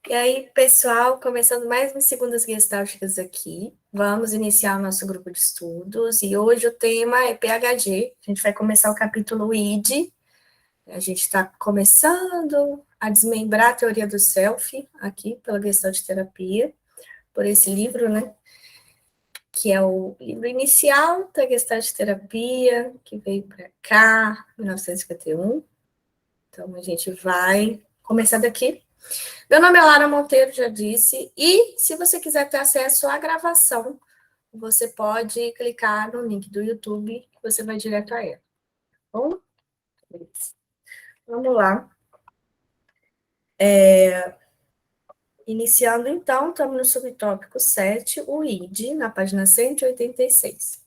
E aí, pessoal, começando mais um Segundas Gestálticas aqui. Vamos iniciar o nosso grupo de estudos. E hoje o tema é PHD. A gente vai começar o capítulo ID. A gente está começando a desmembrar a teoria do self aqui pela Gestalt Terapia, por esse livro, né? Que é o livro inicial da Gestalt Terapia, que veio para cá, 1951. Então, a gente vai começar daqui. Meu nome é Lara Monteiro, já disse, e se você quiser ter acesso à gravação, você pode clicar no link do YouTube, que você vai direto a ela. Bom, vamos lá. Iniciando, então, estamos no subtópico 7, o ID, na página 186.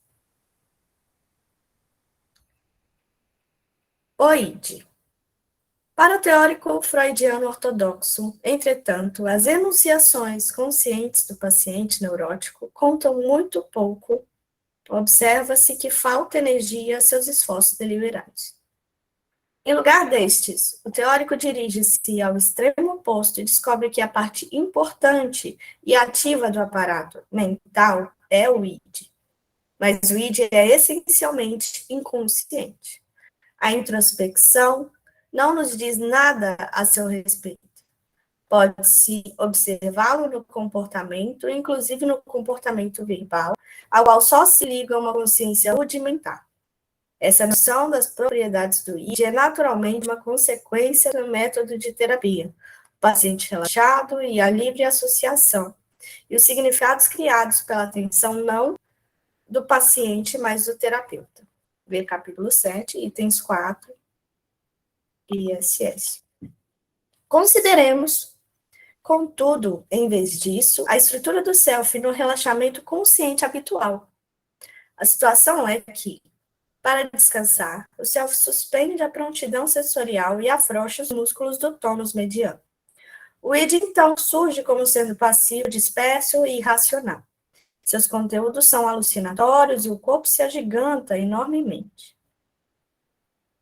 O ID. Para o teórico freudiano ortodoxo, entretanto, as enunciações conscientes do paciente neurótico contam muito pouco. Observa-se que falta energia a seus esforços deliberados. Em lugar destes, o teórico dirige-se ao extremo oposto e descobre que a parte importante e ativa do aparato mental é o id. Mas o id é essencialmente inconsciente. A introspecção não nos diz nada a seu respeito. Pode-se observá-lo no comportamento, inclusive no comportamento verbal, ao qual só se liga uma consciência rudimentar. Essa noção das propriedades do id é naturalmente uma consequência do método de terapia, o paciente relaxado e a livre associação, e os significados criados pela atenção não do paciente, mas do terapeuta. Vê capítulo 7, itens 4 e ISS. Consideremos, contudo, em vez disso, a estrutura do self no relaxamento consciente habitual. A situação é que, para descansar, o self suspende a prontidão sensorial e afrouxa os músculos do tônus mediano. O id, então, surge como sendo passivo, disperso e irracional. Seus conteúdos são alucinatórios e o corpo se agiganta enormemente.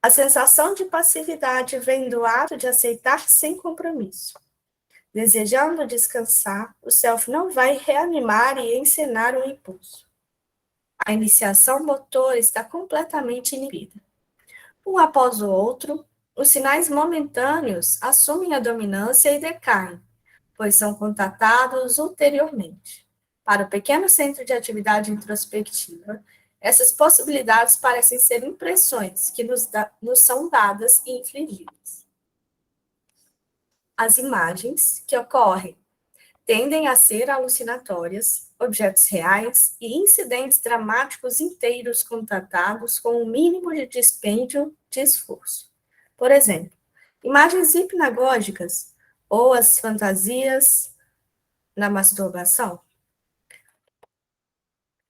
A sensação de passividade vem do ato de aceitar sem compromisso. Desejando descansar, o self não vai reanimar e encenar o impulso. A iniciação motora está completamente inibida. Um após o outro, os sinais momentâneos assumem a dominância e decaem, pois são contatados ulteriormente. Para o pequeno centro de atividade introspectiva, essas possibilidades parecem ser impressões que nos são dadas e infligidas. As imagens que ocorrem tendem a ser alucinatórias, objetos reais e incidentes dramáticos inteiros contatados com o mínimo de dispêndio de esforço. Por exemplo, imagens hipnagógicas ou as fantasias na masturbação.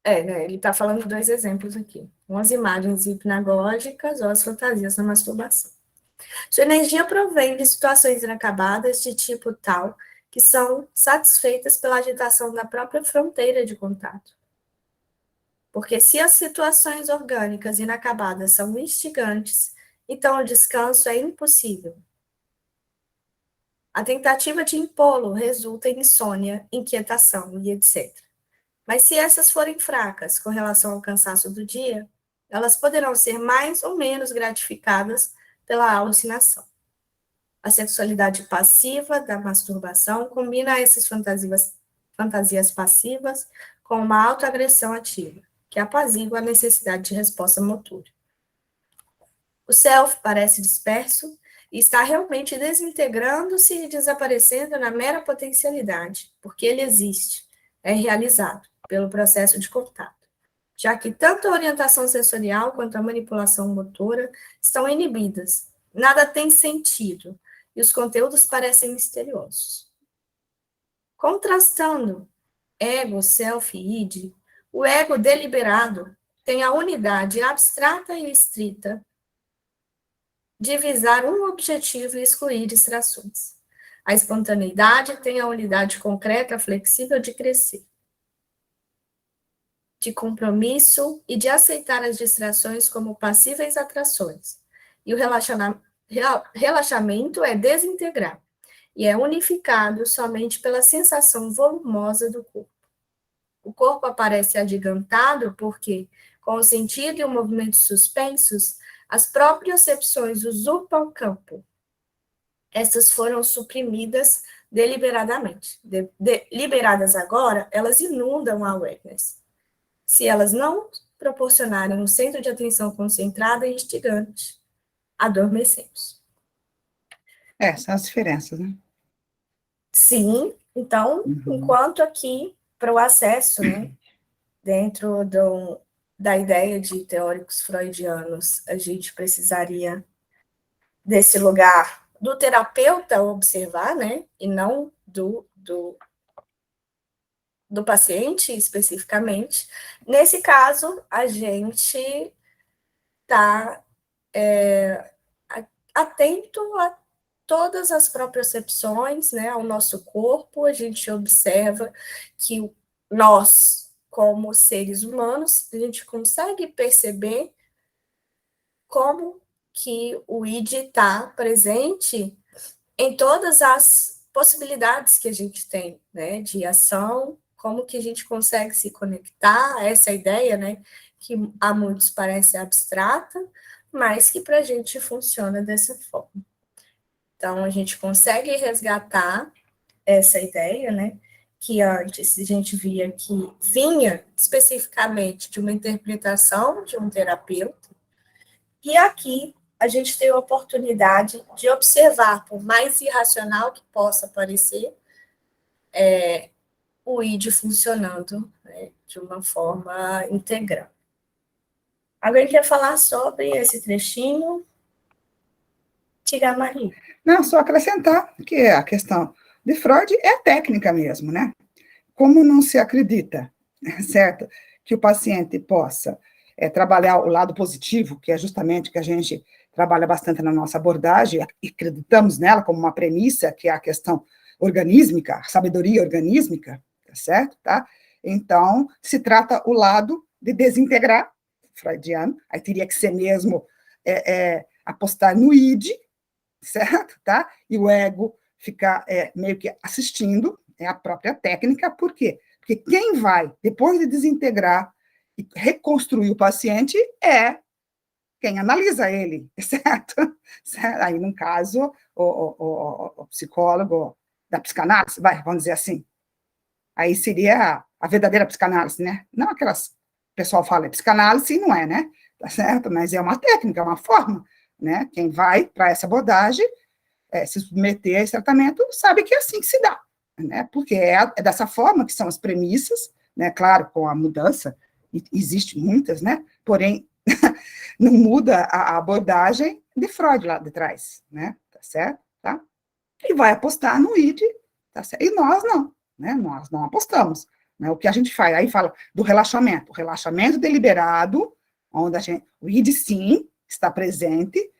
Né, ele está falando de dois exemplos aqui. Umas imagens hipnagógicas ou as fantasias na masturbação. Sua energia provém de situações inacabadas de tipo tal que são satisfeitas pela agitação da própria fronteira de contato. Porque se as situações orgânicas inacabadas são instigantes, então o descanso é impossível. A tentativa de impô-lo resulta em insônia, inquietação e etc. Mas se essas forem fracas com relação ao cansaço do dia, elas poderão ser mais ou menos gratificadas pela alucinação. A sexualidade passiva da masturbação combina essas fantasias passivas com uma autoagressão ativa, que apazigua a necessidade de resposta motora. O self parece disperso e está realmente desintegrando-se e desaparecendo na mera potencialidade, porque ele existe, é realizado pelo processo de contato, já que tanto a orientação sensorial quanto a manipulação motora estão inibidas, nada tem sentido, e os conteúdos parecem misteriosos. Contrastando ego, self e id, o ego deliberado tem a unidade abstrata e estrita de visar um objetivo e excluir distrações. A espontaneidade tem a unidade concreta, flexível de crescer, de compromisso e de aceitar as distrações como passíveis atrações. E o relaxamento é desintegrar. e é unificado somente pela sensação volumosa do corpo. O corpo aparece agigantado porque, com o sentido e o movimento suspensos, as propriocepções usurpam campo. Essas foram suprimidas deliberadamente. Liberadas agora, elas inundam a awareness. Se elas não proporcionarem um centro de atenção concentrada e instigante, adormecemos. São as diferenças, né? Sim, então, enquanto aqui, para o acesso, né, dentro da ideia de teóricos freudianos, a gente precisaria desse lugar do terapeuta observar, né, e não do paciente especificamente. Nesse caso, a gente está atento a todas as propriocepções, né, ao nosso corpo, a gente observa que nós, como seres humanos, a gente consegue perceber como que o id está presente em todas as possibilidades que a gente tem, né, de ação, como que a gente consegue se conectar a essa ideia, né, que a muitos parece abstrata, mas que para a gente funciona dessa forma. Então, a gente consegue resgatar essa ideia, né, que antes a gente via que vinha especificamente de uma interpretação de um terapeuta, e aqui a gente tem a oportunidade de observar, por mais irracional que possa parecer, o id funcionando, né, de uma forma integral. Alguém quer falar sobre esse trechinho? Diga, Maria. Não, só acrescentar que a questão de Freud é técnica mesmo, né? Como não se acredita, certo? Que o paciente possa trabalhar o lado positivo, que é justamente que a gente trabalha bastante na nossa abordagem, e acreditamos nela como uma premissa, que é a questão organísmica, a sabedoria organísmica, tá certo? Tá? Então, se trata o lado de desintegrar, freudiano, aí teria que ser mesmo apostar no id, certo? Tá? E o ego ficar meio que assistindo, é a própria técnica, por quê? Porque quem vai, depois de desintegrar e reconstruir o paciente, é quem analisa ele, certo? Aí, no caso, o psicólogo da psicanálise, vamos dizer assim, aí seria a verdadeira psicanálise, né? Não aquelas, o pessoal fala psicanálise, não é, né? Tá certo? Mas é uma técnica, é uma forma, né? Quem vai para essa abordagem, se submeter a esse tratamento, sabe que é assim que se dá, né? Porque é dessa forma que são as premissas, né? Claro, com a mudança, existe muitas, né? Porém, não muda a abordagem de Freud lá de trás, né? Tá certo? Tá? E vai apostar no id, tá certo? E nós não, né? Nós não apostamos. Né? O que a gente faz? Aí fala do relaxamento. O relaxamento deliberado, onde o id sim está presente,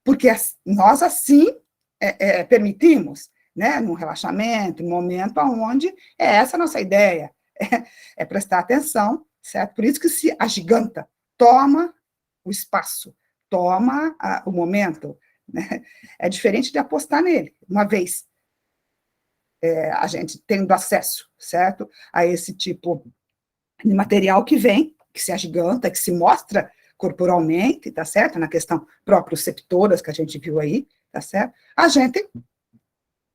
porque nós assim permitimos, né, no relaxamento, no momento onde essa a nossa ideia, prestar atenção, certo? Por isso que se agiganta, toma o espaço, toma o momento, né? É diferente de apostar nele, uma vez a gente tendo acesso, certo? A esse tipo de material que vem, que se agiganta, que se mostra corporalmente, tá certo? Na questão proprioceptoras que a gente viu aí, tá certo? A gente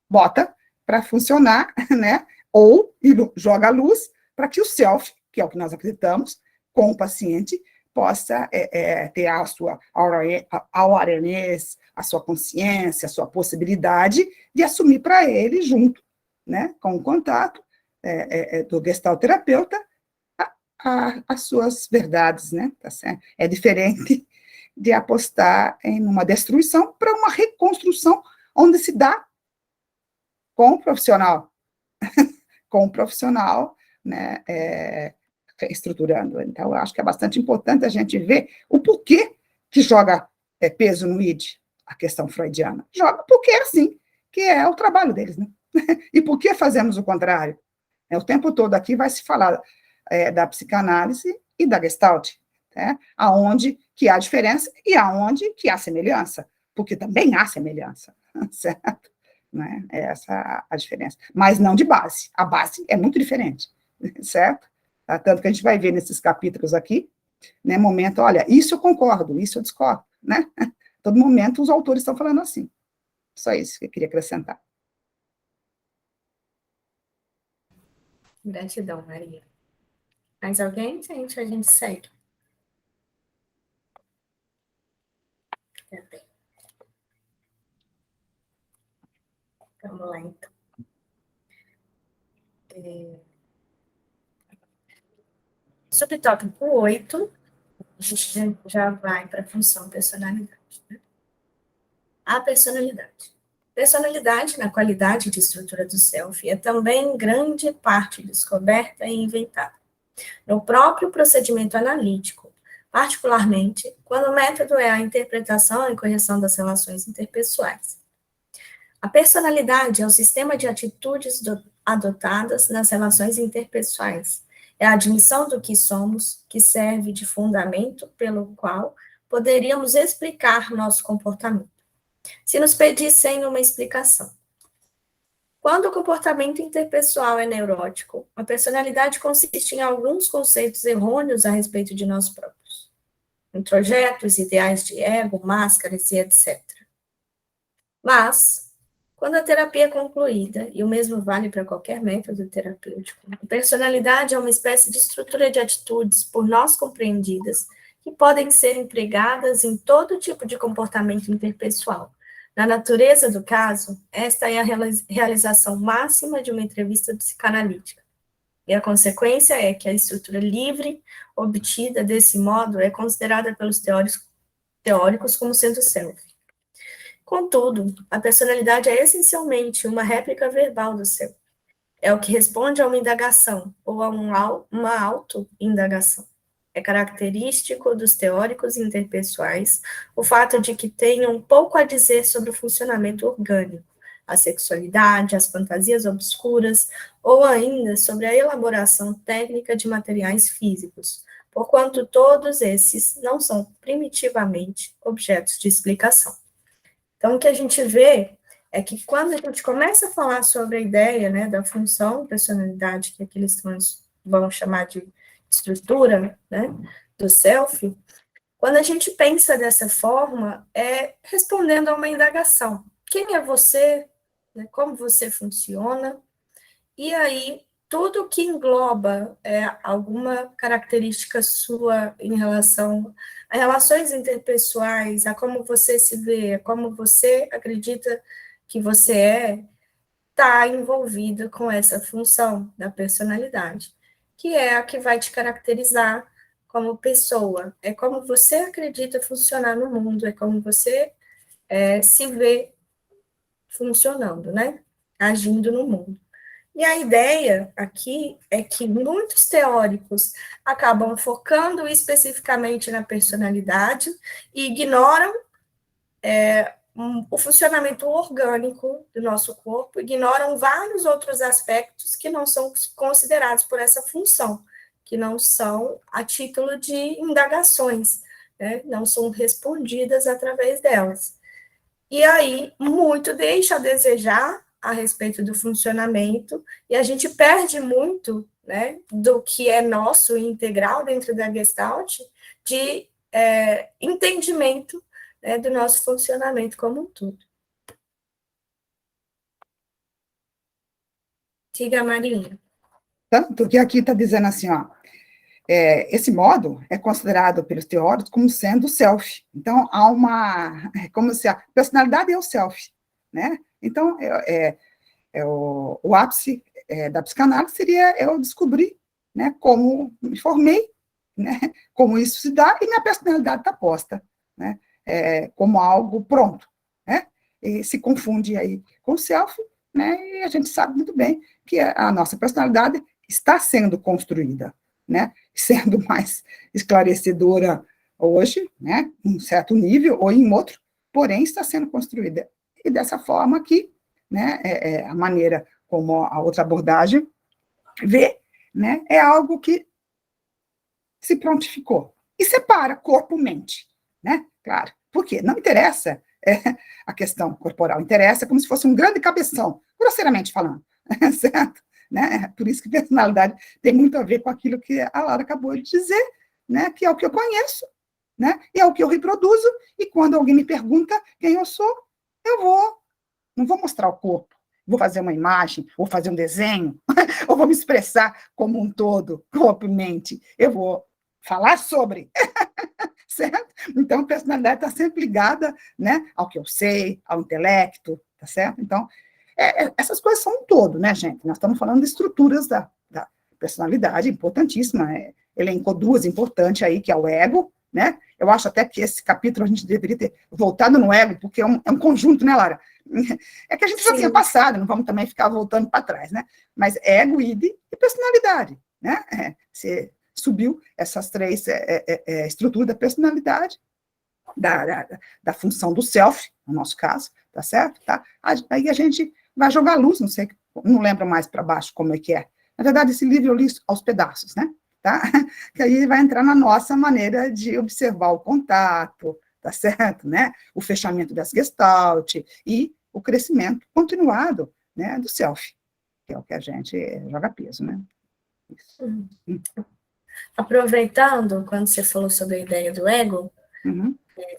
bota para funcionar, né? Ou joga a luz para que o self, que é o que nós acreditamos, com o paciente, possa ter a sua awareness, a sua consciência, a sua possibilidade de assumir para ele, junto, né, com o contato do gestalterapeuta, as suas verdades, né, tá certo? É diferente de apostar em uma destruição para uma reconstrução, onde se dá com o profissional, né, estruturando. Então, eu acho que é bastante importante a gente ver o porquê que joga peso no id, a questão freudiana. Joga porque é assim, que é o trabalho deles, né? E por que fazemos o contrário? O tempo todo aqui vai se falar da psicanálise e da Gestalt, né? Aonde que há diferença e aonde que há semelhança, porque também há semelhança, certo? né? É essa a diferença. Mas não de base. A base é muito diferente, certo? Tá? Tanto que a gente vai ver nesses capítulos aqui, né, momento, olha, isso eu concordo, isso eu discordo, né? Todo momento os autores estão falando assim. Só isso que eu queria acrescentar. Gratidão, Maria. Mais alguém? Gente, a gente segue. Vamos lá, então. Subtópico 8, a gente já vai para a função personalidade. Né? A personalidade. Personalidade, na qualidade de estrutura do self, é também em grande parte descoberta e inventada no próprio procedimento analítico, particularmente quando o método é a interpretação e correção das relações interpessoais. A personalidade é o sistema de atitudes adotadas nas relações interpessoais. É a admissão do que somos, que serve de fundamento pelo qual poderíamos explicar nosso comportamento, se nos pedissem uma explicação. Quando o comportamento interpessoal é neurótico, a personalidade consiste em alguns conceitos errôneos a respeito de nós próprios. Introjetos, ideais de ego, máscaras e etc. Mas, quando a terapia é concluída, e o mesmo vale para qualquer método terapêutico, a personalidade é uma espécie de estrutura de atitudes por nós compreendidas que podem ser empregadas em todo tipo de comportamento interpessoal. Na natureza do caso, esta é a realização máxima de uma entrevista psicanalítica. E a consequência é que a estrutura livre, obtida desse modo, é considerada pelos teóricos como sendo self. Contudo, a personalidade é essencialmente uma réplica verbal do self. É o que responde a uma indagação, ou a uma auto-indagação. É característico dos teóricos interpessoais o fato de que tenham pouco a dizer sobre o funcionamento orgânico, a sexualidade, as fantasias obscuras, ou ainda sobre a elaboração técnica de materiais físicos, porquanto todos esses não são primitivamente objetos de explicação. Então, o que a gente vê é que quando a gente começa a falar sobre a ideia, né, da função personalidade, que aqui eles vão chamar de estrutura, né, do self, quando a gente pensa dessa forma, é respondendo a uma indagação. Quem é você? Né, como você funciona? E aí, tudo que engloba alguma característica sua em relação a relações interpessoais, a como você se vê, a como você acredita que você está envolvido com essa função da personalidade, que é a que vai te caracterizar como pessoa. É como você acredita funcionar no mundo, é como você se vê funcionando, né? Agindo no mundo. E a ideia aqui é que muitos teóricos acabam focando especificamente na personalidade e ignoram o funcionamento orgânico do nosso corpo, ignoram vários outros aspectos que não são considerados por essa função, que não são a título de indagações, né? Não são respondidas através delas. E aí, muito deixa a desejar a respeito do funcionamento, e a gente perde muito, né, do que é nosso integral dentro da Gestalt, de entendimento, né, do nosso funcionamento como um todo. Diga, Marinha. Tanto que aqui está dizendo assim, ó, esse modo é considerado pelos teóricos como sendo o self. Então, há como se a personalidade é o self, né? Então, o ápice da psicanálise seria eu descobrir, né, como me formei, né, como isso se dá, e minha personalidade está posta, né, como algo pronto, né, e se confunde aí com o self, né, e a gente sabe muito bem que a nossa personalidade está sendo construída, né, sendo mais esclarecedora hoje, né, em um certo nível, ou em outro, porém está sendo construída. E dessa forma que, né, a maneira como a outra abordagem vê, né, é algo que se prontificou. E separa corpo-mente, né, claro. Por quê? Não interessa a questão corporal interessa, como se fosse um grande cabeção, grosseiramente falando, certo? Né? Por isso que personalidade tem muito a ver com aquilo que a Laura acabou de dizer, né? Que é o que eu conheço, né? E é o que eu reproduzo, e quando alguém me pergunta quem eu sou, não vou mostrar o corpo, vou fazer uma imagem, vou fazer um desenho, ou vou me expressar como um todo, corpo e mente, eu vou falar sobre, certo? Então, a personalidade está sempre ligada, né, ao que eu sei, ao intelecto, tá certo? Então, essas coisas são um todo, né, gente? Nós estamos falando de estruturas da personalidade, importantíssima, elencou duas importantes aí, que é o ego, né? Eu acho até que esse capítulo a gente deveria ter voltado no ego, porque é um conjunto, né, Lara? É que a gente já tinha passado, não vamos também ficar voltando para trás, né? Mas ego, id e personalidade, né? Você subiu essas três estruturas da personalidade, da função do self, no nosso caso, tá certo? Tá? Aí a gente vai jogar luz, não lembro mais para baixo como é que é. Na verdade, esse livro eu li aos pedaços, né? Tá? Que aí vai entrar na nossa maneira de observar o contato, tá certo? Né? O fechamento das gestalt e o crescimento continuado, né, do self, que é o que a gente joga peso, né? Isso. Aproveitando, quando você falou sobre a ideia do ego,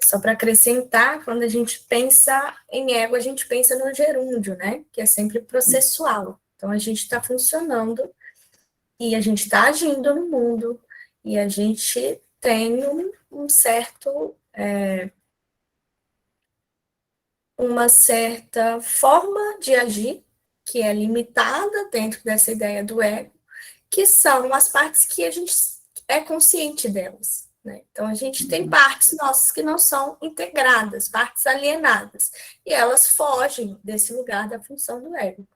só para acrescentar, quando a gente pensa em ego, a gente pensa no gerúndio, né? Que é sempre processual. Então, a gente está funcionando e a gente está agindo no mundo e a gente tem um certo... uma certa forma de agir que é limitada dentro dessa ideia do ego, que são as partes que a gente é consciente delas. Né? Então, a gente tem partes nossas que não são integradas, partes alienadas, e elas fogem desse lugar da função do ego.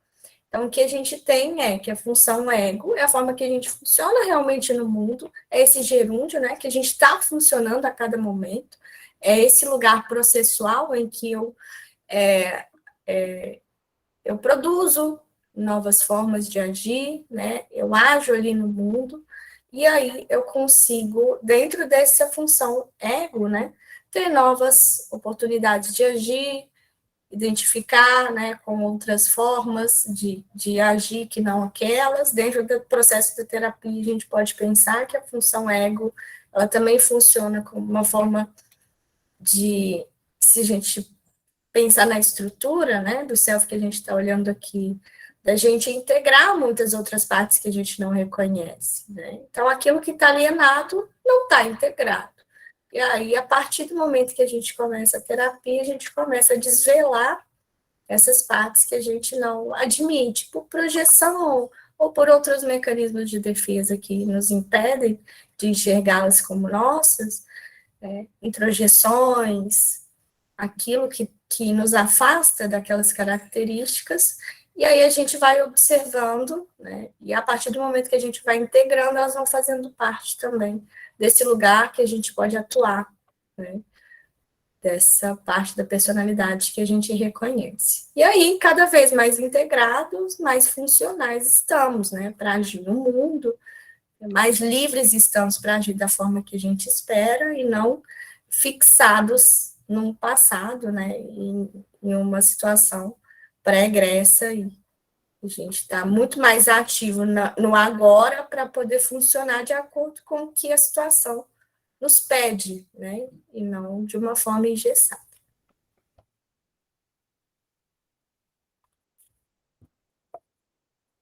Então, o que a gente tem é que a função ego é a forma que a gente funciona realmente no mundo, é esse gerúndio, né, que a gente está funcionando a cada momento, é esse lugar processual em que eu produzo novas formas de agir, né? Eu ajo ali no mundo, e aí eu consigo, dentro dessa função ego, né, ter novas oportunidades de agir, identificar, né, com outras formas de agir que não aquelas. Dentro do processo de terapia, a gente pode pensar que a função ego, ela também funciona como uma forma de, se a gente pensar na estrutura, né, do self que a gente está olhando aqui, da gente integrar muitas outras partes que a gente não reconhece, né? Então, aquilo que está alienado não está integrado. E aí, a partir do momento que a gente começa a terapia, a gente começa a desvelar essas partes que a gente não admite, por projeção ou por outros mecanismos de defesa que nos impedem de enxergá-las como nossas, introjeções, aquilo que nos afasta daquelas características, e aí a gente vai observando, né, e a partir do momento que a gente vai integrando, elas vão fazendo parte também desse lugar que a gente pode atuar, né, dessa parte da personalidade que a gente reconhece. E aí, cada vez mais integrados, mais funcionais estamos, né, para agir no mundo, mais livres estamos para agir da forma que a gente espera e não fixados num passado, né, em uma situação pregressa, e a gente está muito mais ativo no agora para poder funcionar de acordo com o que a situação nos pede, né, e não de uma forma engessada.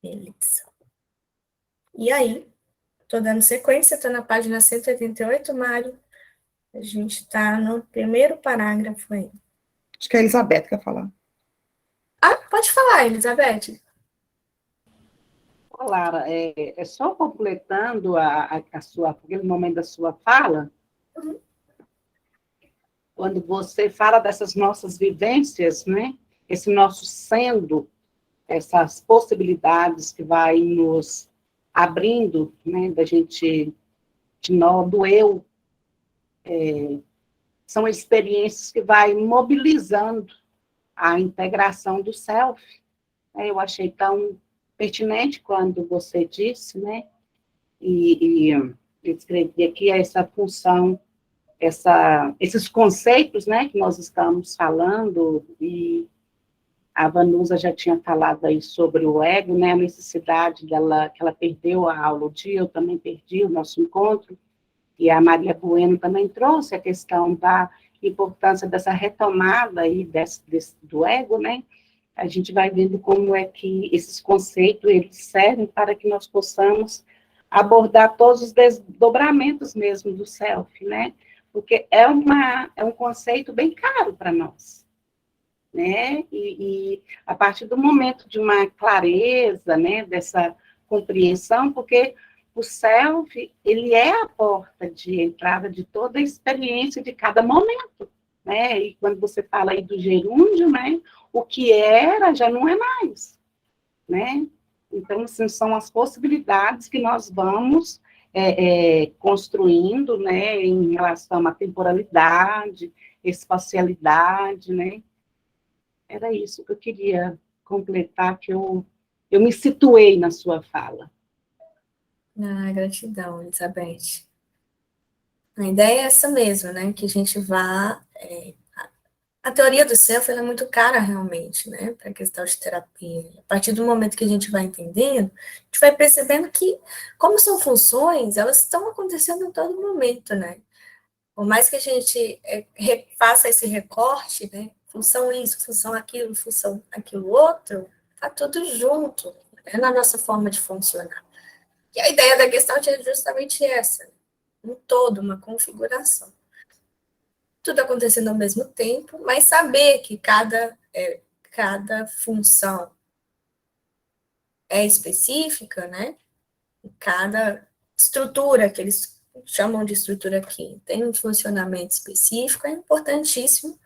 Beleza. E aí, estou dando sequência, estou na página 188, Mário. A gente está no primeiro parágrafo aí. Acho que é a Elizabeth que quer falar. Ah, pode falar, Elizabeth. Lara, só completando aquele momento da sua fala, quando você fala dessas nossas vivências, né? Esse nosso sendo, essas possibilidades que vai nos abrindo, né? Da gente, do eu, são experiências que vai mobilizando a integração do self. Eu achei tão pertinente quando você disse, né? E eu escrevi aqui essa função esses conceitos, né, que nós estamos falando, e a Vanusa já tinha falado aí sobre o ego, né, a necessidade dela, que ela perdeu a aula o dia, eu também perdi o nosso encontro, e a Maria Bueno também trouxe a questão da importância dessa retomada aí do ego, né, a gente vai vendo como é que esses conceitos, eles servem para que nós possamos abordar todos os desdobramentos mesmo do self, né, porque é um conceito bem caro para nós, né? E a partir do momento de uma clareza, né, dessa compreensão, porque o self, ele é a porta de entrada de toda a experiência de cada momento, né? E quando você fala aí do gerúndio, né, o que era já não é mais, né? Então, assim, são as possibilidades que nós vamos construindo, né, em relação à temporalidade, espacialidade, né? Era isso que eu queria completar, que eu me situei na sua fala. Ah, gratidão, Elizabeth. A ideia é essa mesmo, né? Que a gente vá... a teoria do self, ela é muito cara, realmente, né? Para a questão de terapia. A partir do momento que a gente vai entendendo, a gente vai percebendo que, como são funções, elas estão acontecendo em todo momento, né? Por mais que a gente faça esse recorte, né? Função isso, função aquilo outro, tá tudo junto, né? Na nossa forma de funcionar. E a ideia da Gestalt é justamente essa, um todo, uma configuração. Tudo acontecendo ao mesmo tempo, mas saber que cada função é específica, né? Cada estrutura, que eles chamam de estrutura aqui, tem um funcionamento específico, é importantíssimo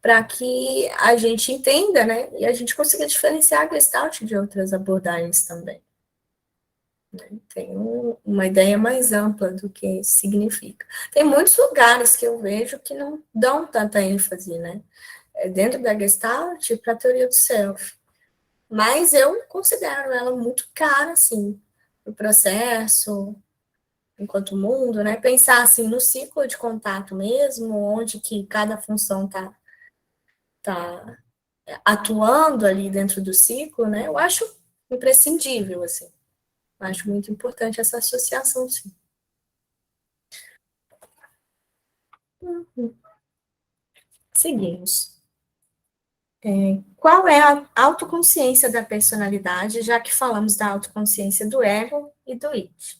para que a gente entenda, né? E a gente consiga diferenciar a Gestalt de outras abordagens também. Tem uma ideia mais ampla do que isso significa. Tem muitos lugares que eu vejo que não dão tanta ênfase, né? Dentro da Gestalt, para a teoria do self. Mas eu considero ela muito cara, assim, o processo, enquanto mundo, né? Pensar, assim, no ciclo de contato mesmo, onde que cada função tá atuando ali dentro do ciclo, né? Eu acho imprescindível, assim. Acho muito importante essa associação, sim. Seguimos. Qual é a autoconsciência da personalidade, já que falamos da autoconsciência do ego e do it?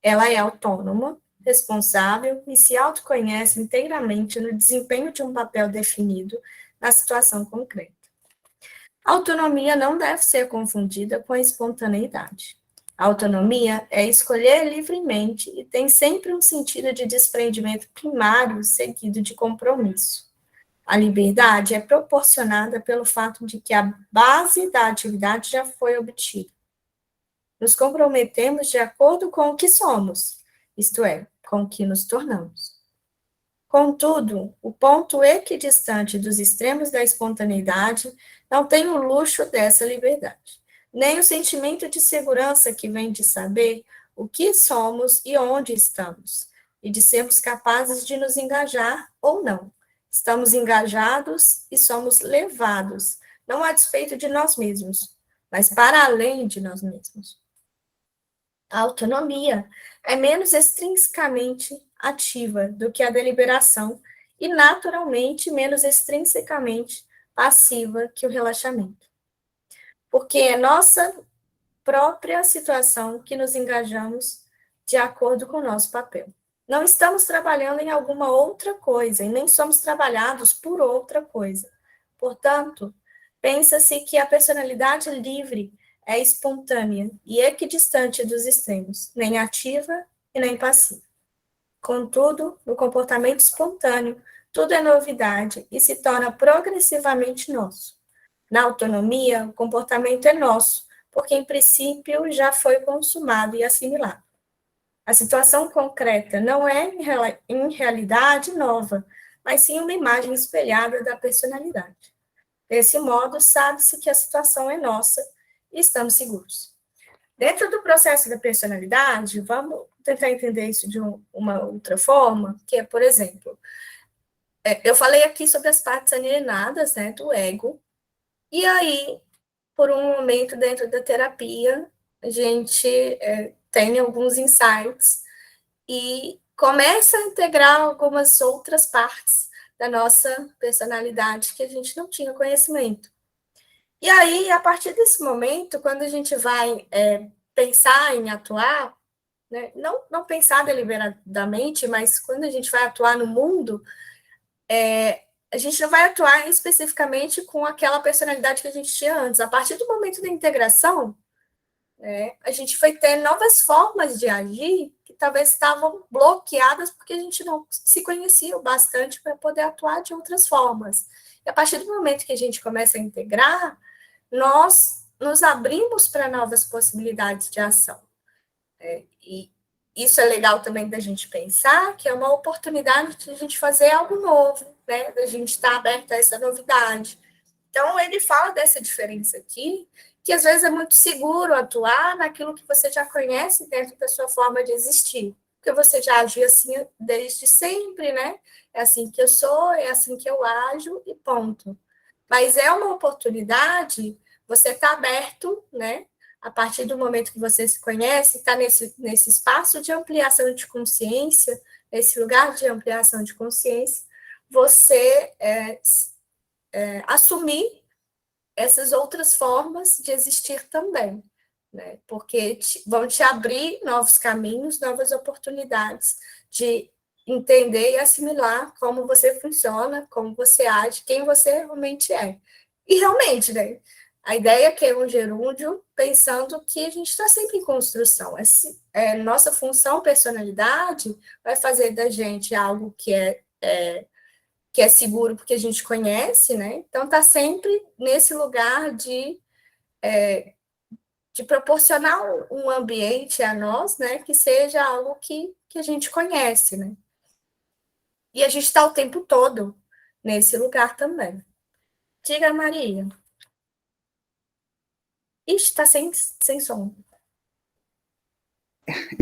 Ela é autônoma, responsável e se autoconhece inteiramente no desempenho de um papel definido na situação concreta. A autonomia não deve ser confundida com a espontaneidade. A autonomia é escolher livremente e tem sempre um sentido de desprendimento primário seguido de compromisso. A liberdade é proporcionada pelo fato de que a base da atividade já foi obtida. Nos comprometemos de acordo com o que somos, isto é, com o que nos tornamos. Contudo, o ponto equidistante dos extremos da espontaneidade não tem o luxo dessa liberdade, nem o sentimento de segurança que vem de saber o que somos e onde estamos, e de sermos capazes de nos engajar ou não. Estamos engajados e somos levados, não a despeito de nós mesmos, mas para além de nós mesmos. A autonomia é menos extrinsecamente ativa do que a deliberação e, naturalmente, menos extrinsecamente passiva que o relaxamento. Porque é nossa própria situação que nos engajamos de acordo com o nosso papel. Não estamos trabalhando em alguma outra coisa e nem somos trabalhados por outra coisa. Portanto, pensa-se que a personalidade livre é espontânea e equidistante dos extremos, nem ativa e nem passiva. Contudo, no comportamento espontâneo, tudo é novidade e se torna progressivamente nosso. Na autonomia, o comportamento é nosso, porque em princípio já foi consumado e assimilado. A situação concreta não é, em realidade, nova, mas sim uma imagem espelhada da personalidade. Desse modo, sabe-se que a situação é nossa e estamos seguros. Dentro do processo da personalidade, vamos tentar entender isso de uma outra forma, que é, por exemplo, eu falei aqui sobre as partes alienadas, né, do ego, e aí, por um momento dentro da terapia, a gente tem alguns insights e começa a integrar algumas outras partes da nossa personalidade que a gente não tinha conhecimento. E aí, a partir desse momento, quando a gente vai pensar em atuar, né, não pensar deliberadamente, mas quando a gente vai atuar no mundo, a gente não vai atuar especificamente com aquela personalidade que a gente tinha antes. A partir do momento da integração, a gente foi ter novas formas de agir que talvez estavam bloqueadas porque a gente não se conhecia o bastante para poder atuar de outras formas. E a partir do momento que a gente começa a integrar, nós nos abrimos para novas possibilidades de ação. E isso é legal também da gente pensar, que é uma oportunidade de a gente fazer algo novo, né? Da gente estar aberto a essa novidade. Então, ele fala dessa diferença aqui, que às vezes é muito seguro atuar naquilo que você já conhece dentro da sua forma de existir, porque você já agiu assim desde sempre, né? É assim que eu sou, é assim que eu ajo e ponto. Mas é uma oportunidade, você está aberto, né? A partir do momento que você se conhece, está nesse espaço de ampliação de consciência, nesse lugar de ampliação de consciência, você assumir essas outras formas de existir também, né? Porque vão te abrir novos caminhos, novas oportunidades de entender e assimilar como você funciona, como você age, quem você realmente é. E realmente, né? A ideia é que é um gerúndio pensando que a gente está sempre em construção. Nossa função personalidade vai fazer da gente algo que é seguro porque a gente conhece, né? Então, está sempre nesse lugar de proporcionar um ambiente a nós, né? Que seja algo que a gente conhece, né? E a gente está o tempo todo nesse lugar também. Diga, Maria. Ixi, está sem som.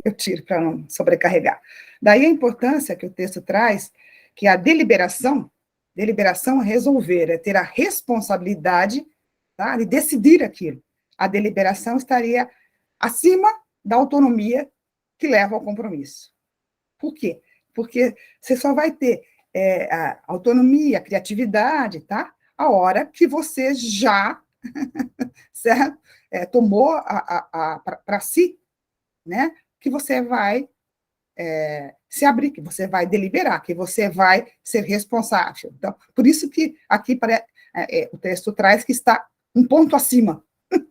Eu tiro para não sobrecarregar. Daí a importância que o texto traz, que a deliberação é resolver, é ter a responsabilidade, tá, de decidir aquilo. A deliberação estaria acima da autonomia que leva ao compromisso. Por quê? Porque você só vai ter a autonomia, a criatividade, tá? A hora que você já certo? Tomou para si, né? Que você vai se abrir, que você vai deliberar, que você vai ser responsável. Então, por isso que aqui o texto traz que está um ponto acima,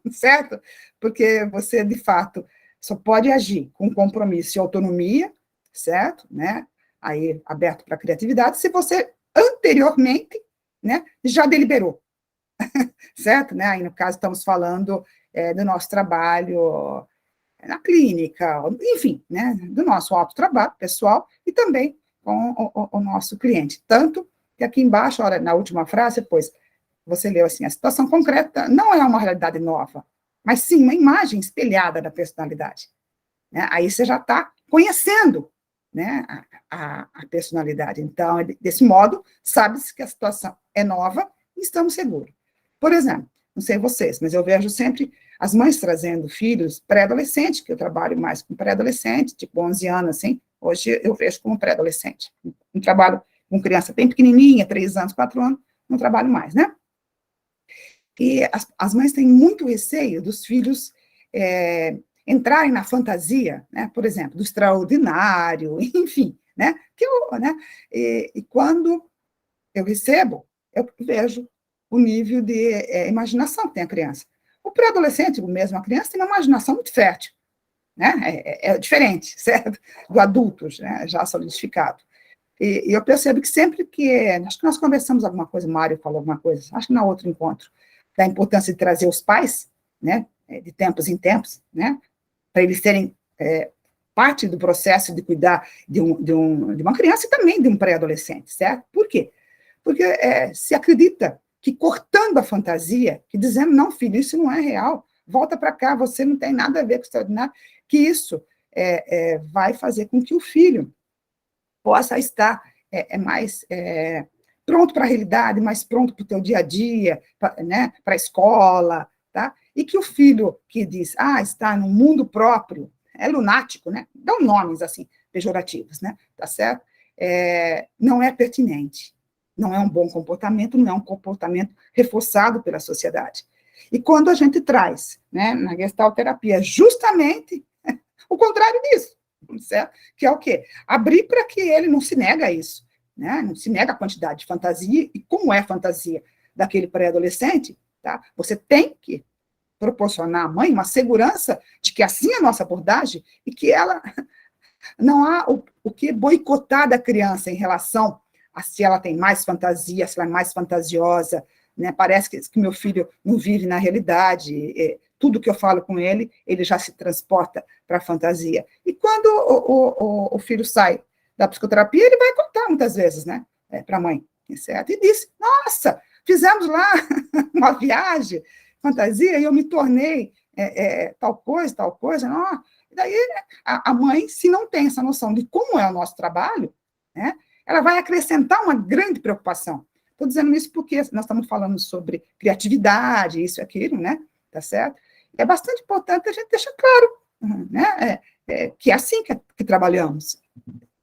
certo? Porque você, de fato, só pode agir com compromisso e autonomia, certo? Né? Aí, aberto para a criatividade, se você anteriormente, né, já deliberou, certo? Né? Aí, no caso, estamos falando do nosso trabalho na clínica, enfim, né, do nosso autotrabalho pessoal e também com o nosso cliente. Tanto que aqui embaixo, na última frase, depois você leu assim, a situação concreta não é uma realidade nova, mas sim uma imagem espelhada da personalidade. Né? Aí você já está conhecendo, né, a personalidade. Então, desse modo, sabe-se que a situação é nova e estamos seguros. Por exemplo, não sei vocês, mas eu vejo sempre as mães trazendo filhos pré-adolescentes, que eu trabalho mais com pré-adolescente, tipo 11 anos, assim, hoje eu vejo como pré-adolescente. Não trabalho com criança bem pequenininha, 3 anos, 4 anos, não trabalho mais, né? E as mães têm muito receio dos filhos entrarem na fantasia, né? Por exemplo, do extraordinário, enfim, né? E quando eu recebo, eu vejo o nível de imaginação que tem a criança. O pré-adolescente, mesmo a criança, tem uma imaginação muito fértil, né? É diferente, certo? Do adultos, né? Já solidificado. E eu percebo que sempre acho que nós conversamos alguma coisa, o Mário falou alguma coisa, acho que na outro encontro, da importância de trazer os pais, né? De tempos em tempos, né? Para eles serem parte do processo de cuidar de uma criança e também de um pré-adolescente, certo? Por quê? Porque se acredita que cortando a fantasia, que dizendo, não, filho, isso não é real, volta para cá, você não tem nada a ver com o extraordinário, que isso vai fazer com que o filho possa estar mais pronto para a realidade, mais pronto para o teu dia a dia, né, para a escola, tá? E que o filho que diz, está no mundo próprio, é lunático, né? Dão nomes, assim, pejorativos, né? Tá certo? Não é pertinente, não é um bom comportamento, não é um comportamento reforçado pela sociedade. E quando a gente traz, né, na gestalterapia, justamente o contrário disso, certo? Que é o quê? Abrir para que ele não se nega a isso, né? Não se nega a quantidade de fantasia, e como é a fantasia daquele pré-adolescente, tá? Você tem que proporcionar à mãe uma segurança de que assim é a nossa abordagem e que ela não há o que boicotar da criança em relação a se ela tem mais fantasia, se ela é mais fantasiosa, né? Parece que meu filho não vive na realidade, tudo que eu falo com ele, ele já se transporta para a fantasia. E quando o filho sai da psicoterapia, ele vai contar muitas vezes, né, para a mãe, certo? E disse, nossa, fizemos lá uma viagem, fantasia, e eu me tornei tal coisa, não. E daí a mãe, se não tem essa noção de como é o nosso trabalho, né, ela vai acrescentar uma grande preocupação. Estou dizendo isso porque nós estamos falando sobre criatividade, isso e aquilo, né? Tá certo? É bastante importante a gente deixar claro, né? Que é assim que trabalhamos,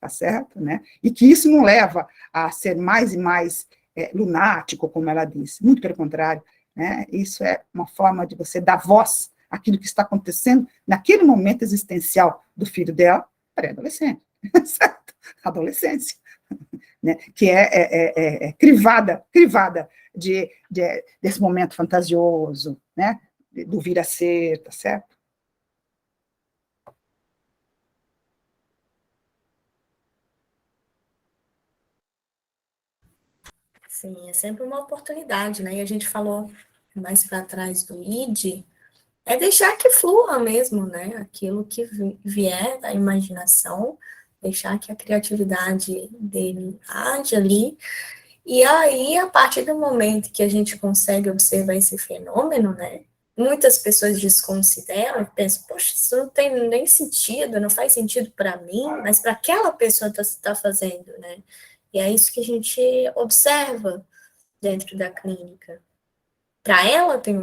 tá certo? Né? E que isso não leva a ser mais e mais lunático, como ela disse. Muito pelo contrário, né? Isso é uma forma de você dar voz àquilo que está acontecendo naquele momento existencial do filho dela, pré-adolescente, certo? Adolescência. Né, que crivada desse momento fantasioso, né, do vir a ser, tá certo? Sim, é sempre uma oportunidade, né? E a gente falou mais para trás do ID, é deixar que flua mesmo, né? Aquilo que vier da imaginação, deixar que a criatividade dele age ali. E aí, a partir do momento que a gente consegue observar esse fenômeno, né? Muitas pessoas desconsideram e pensam, poxa, isso não tem nem sentido, não faz sentido para mim, mas para aquela pessoa está fazendo, né? E é isso que a gente observa dentro da clínica. Para ela tem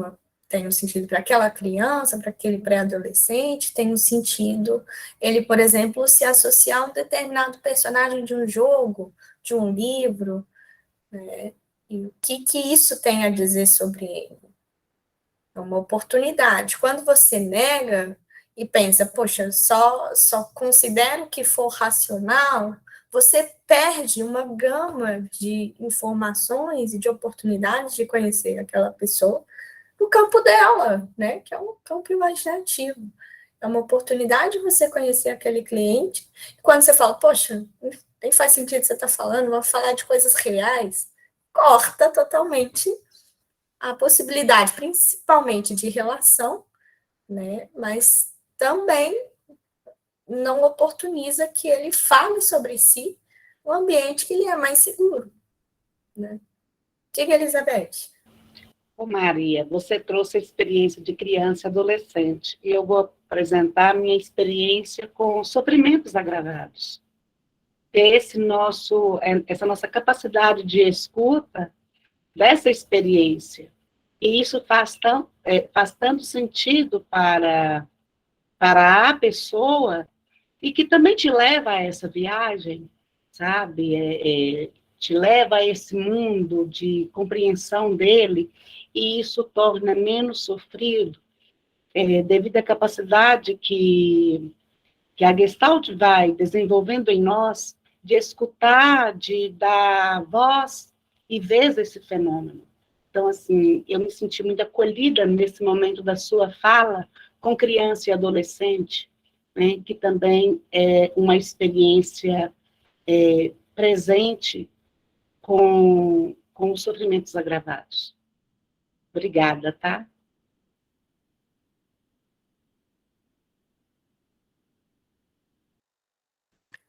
um sentido, para aquela criança, para aquele pré-adolescente, tem um sentido ele, por exemplo, se associar a um determinado personagem de um jogo, de um livro, né? E o que isso tem a dizer sobre ele? É uma oportunidade. Quando você nega e pensa, poxa, só considero que for racional, você perde uma gama de informações e de oportunidades de conhecer aquela pessoa no campo dela, né? Que é um campo imaginativo. É uma oportunidade de você conhecer aquele cliente. Quando você fala, poxa, nem faz sentido você estar falando, vamos falar de coisas reais, corta totalmente a possibilidade, principalmente de relação, né? Mas também não oportuniza que ele fale sobre si um ambiente que lhe é mais seguro, né? Diga, Elizabeth. Ô Maria, você trouxe a experiência de criança e adolescente, e eu vou apresentar a minha experiência com sofrimentos agravados. Essa nossa capacidade de escuta dessa experiência. E isso faz tanto sentido para a pessoa e que também te leva a essa viagem, sabe? Te leva a esse mundo de compreensão dele e isso torna menos sofrido, devido à capacidade que a Gestalt vai desenvolvendo em nós de escutar, de dar voz e vez a esse fenômeno. Então, assim, eu me senti muito acolhida nesse momento da sua fala com criança e adolescente, né, que também é uma experiência presente com os sofrimentos agravados. Obrigada, tá?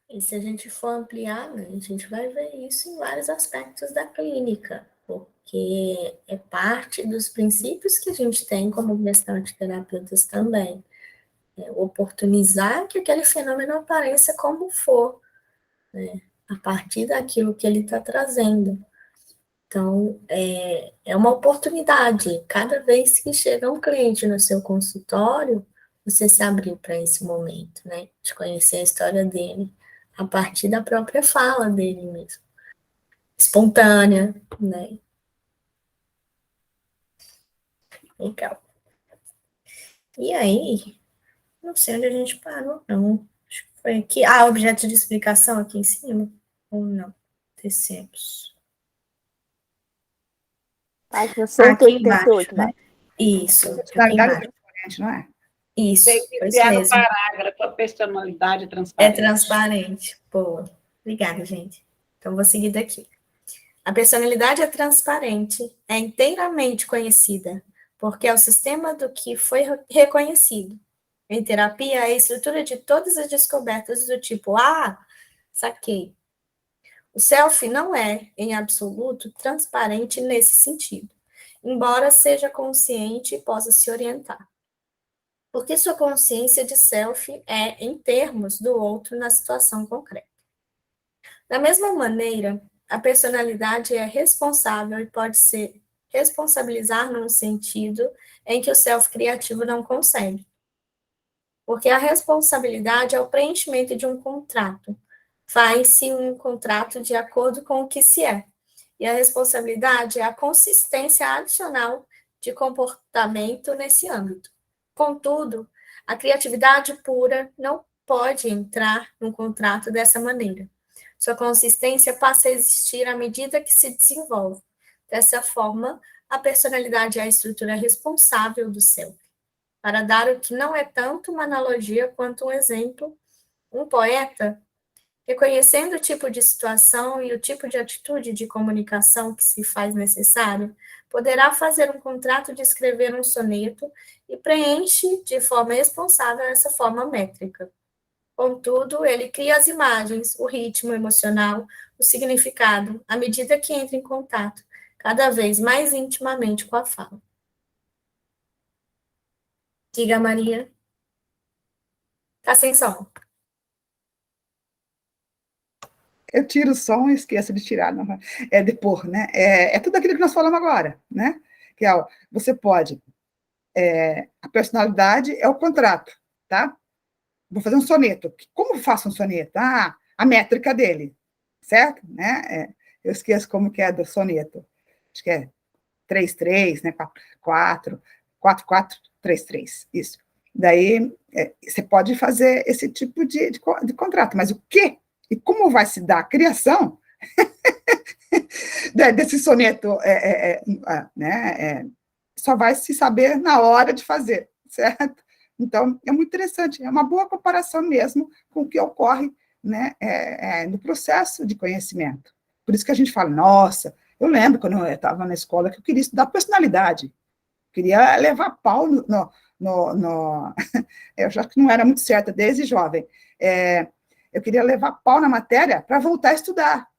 E se a gente for ampliar, né, a gente vai ver isso em vários aspectos da clínica, porque é parte dos princípios que a gente tem como gestante de terapeutas também. Oportunizar que aquele fenômeno apareça como for, né, a partir daquilo que ele está trazendo. Então, é uma oportunidade. Cada vez que chega um cliente no seu consultório, você se abrir para esse momento, né? De conhecer a história dele, a partir da própria fala dele mesmo. Espontânea, né? Legal. E aí, não sei onde a gente parou, não. Acho que foi aqui. Ah, objeto de explicação aqui em cima? Ou não? Descemos. Página Aqui embaixo, 188, né? Márcia. Isso, aqui Personalidade embaixo. transparente, não é? Isso, Tem que foi isso criar no mesmo. parágrafo a personalidade É transparente. transparente. Boa. Obrigada, gente. Então, vou seguir daqui. A personalidade é transparente, é inteiramente conhecida, porque é o sistema do que foi reconhecido. Em terapia, é a estrutura de todas as descobertas do tipo, saquei. O self não é, em absoluto, transparente nesse sentido, embora seja consciente e possa se orientar. Porque sua consciência de self é em termos do outro na situação concreta. Da mesma maneira, a personalidade é responsável e pode ser responsabilizar num sentido em que o self criativo não consegue. Porque a responsabilidade é o preenchimento de um contrato. Faz-se um contrato de acordo com o que se é. E a responsabilidade é a consistência adicional de comportamento nesse âmbito. Contudo, a criatividade pura não pode entrar num contrato dessa maneira. Sua consistência passa a existir à medida que se desenvolve. Dessa forma, a personalidade é a estrutura responsável do self. Para dar o que não é tanto uma analogia quanto um exemplo, um poeta, reconhecendo o tipo de situação e o tipo de atitude de comunicação que se faz necessário, poderá fazer um contrato de escrever um soneto e preenche de forma responsável essa forma métrica. Contudo, ele cria as imagens, o ritmo emocional, o significado, à medida que entra em contato, cada vez mais intimamente com a fala. Diga, Maria. Tá sem som. Eu tiro o som e esqueço de tirar, não, de pôr, né? É tudo aquilo que nós falamos agora, né? Que você pode, a personalidade é o contrato, tá? Vou fazer um soneto. Como eu faço um soneto? A métrica dele, certo? Né? Eu esqueço como que é do soneto. Acho que é 3-3, né? 4-4, 4-4, 3-3, isso. Daí, você pode fazer esse tipo de contrato, mas o quê? E como vai se dar a criação desse soneto, né? Só vai se saber na hora de fazer, certo? Então, é muito interessante, é uma boa comparação mesmo com o que ocorre, né, no processo de conhecimento. Por isso que a gente fala, nossa, eu lembro quando eu estava na escola que eu queria estudar personalidade, queria levar pau eu já que não era muito certa desde jovem, eu queria levar pau na matéria para voltar a estudar,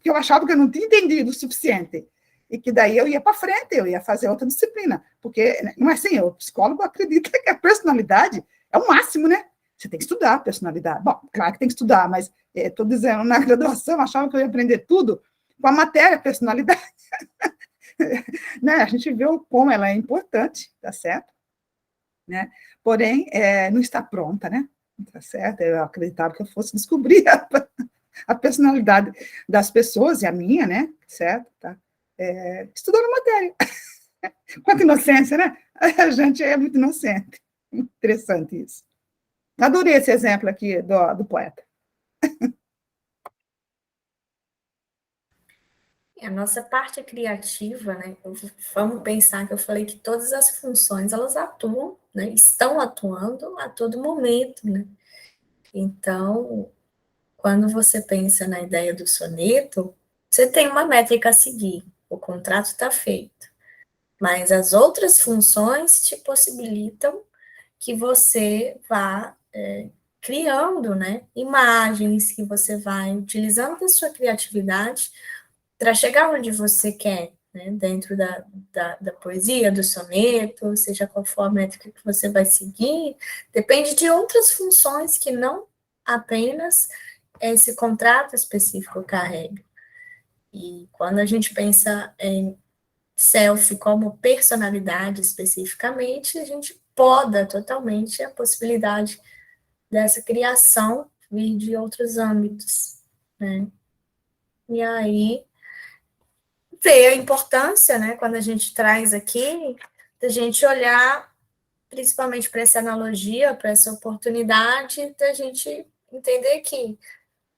que eu achava que eu não tinha entendido o suficiente, e que daí eu ia para frente, eu ia fazer outra disciplina, porque não é assim, o psicólogo acredita que a personalidade é o máximo, né? Você tem que estudar a personalidade. Bom, claro que tem que estudar, mas estou dizendo, na graduação, eu achava que eu ia aprender tudo com a matéria personalidade. Né? A gente vê como ela é importante, tá certo? Né? Porém, não está pronta, né? Tá certo? Eu acreditava que eu fosse descobrir a personalidade das pessoas, e a minha, né? Certo? Tá? Estudando matéria. Quanta inocência, né? A gente é muito inocente. Interessante isso. Adorei esse exemplo aqui do poeta. A nossa parte criativa, né? Vamos pensar que eu falei que todas as funções elas atuam, né? Estão atuando a todo momento, né? Então, quando você pensa na ideia do soneto, você tem uma métrica a seguir, o contrato está feito, mas as outras funções te possibilitam que você vá criando, né? Imagens, que você vai utilizando a sua criatividade para chegar onde você quer, né, dentro da poesia, do soneto, seja qual for a métrica que você vai seguir, depende de outras funções que não apenas esse contrato específico carrega. E quando a gente pensa em self como personalidade especificamente, a gente poda totalmente a possibilidade dessa criação vir de outros âmbitos, né? E aí ver a importância, né, quando a gente traz aqui, da gente olhar principalmente para essa analogia, para essa oportunidade, da gente entender que,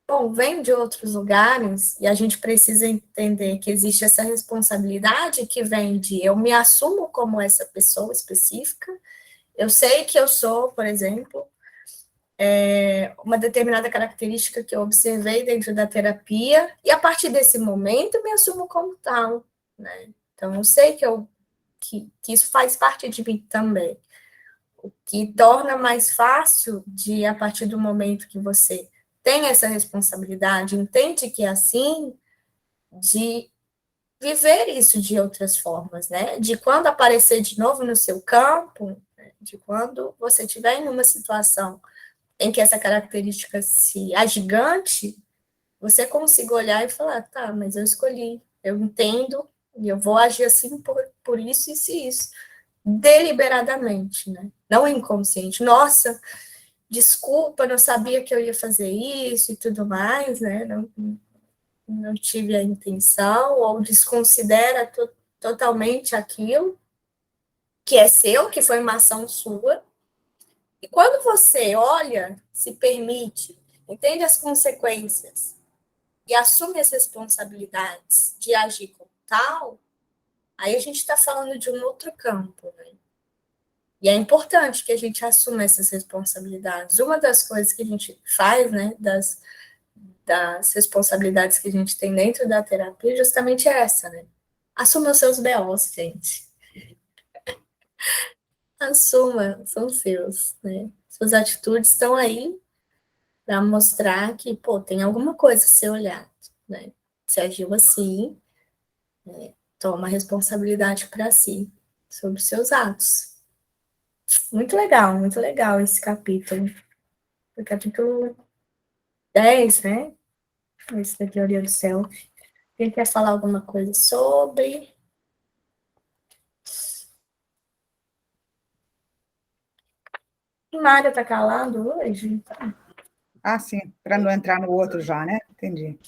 bom, vem de outros lugares, e a gente precisa entender que existe essa responsabilidade que vem de eu me assumo como essa pessoa específica, eu sei que eu sou, por exemplo, uma determinada característica que eu observei dentro da terapia, e a partir desse momento me assumo como tal, né? Então, eu sei que isso faz parte de mim também, o que torna mais fácil de, a partir do momento que você tem essa responsabilidade, entende que é assim, de viver isso de outras formas, né? De quando aparecer de novo no seu campo, né? De quando você estiver em uma situação em que essa característica se agigante, você consiga olhar e falar, tá, mas eu escolhi, eu entendo, e eu vou agir assim por isso, isso e isso, deliberadamente, né? Não inconsciente. Nossa, desculpa, não sabia que eu ia fazer isso e tudo mais, né? Não tive a intenção, ou desconsidera totalmente aquilo que é seu, que foi uma ação sua. E quando você olha, se permite, entende as consequências e assume as responsabilidades de agir como tal, aí a gente está falando de um outro campo, né? E é importante que a gente assuma essas responsabilidades. Uma das coisas que a gente faz, né, das responsabilidades que a gente tem dentro da terapia, justamente é essa, né? Assuma os seus BOs, gente. Assuma, são seus, né? Suas atitudes estão aí para mostrar que, pô, tem alguma coisa a ser olhado, né? Se agiu assim, toma responsabilidade para si sobre seus atos. Muito legal esse capítulo. O capítulo 10, né? Esse da teoria do self. Quem quer falar alguma coisa sobre? Mário tá calado hoje? Ah, sim, para não entrar no outro já, né? Entendi.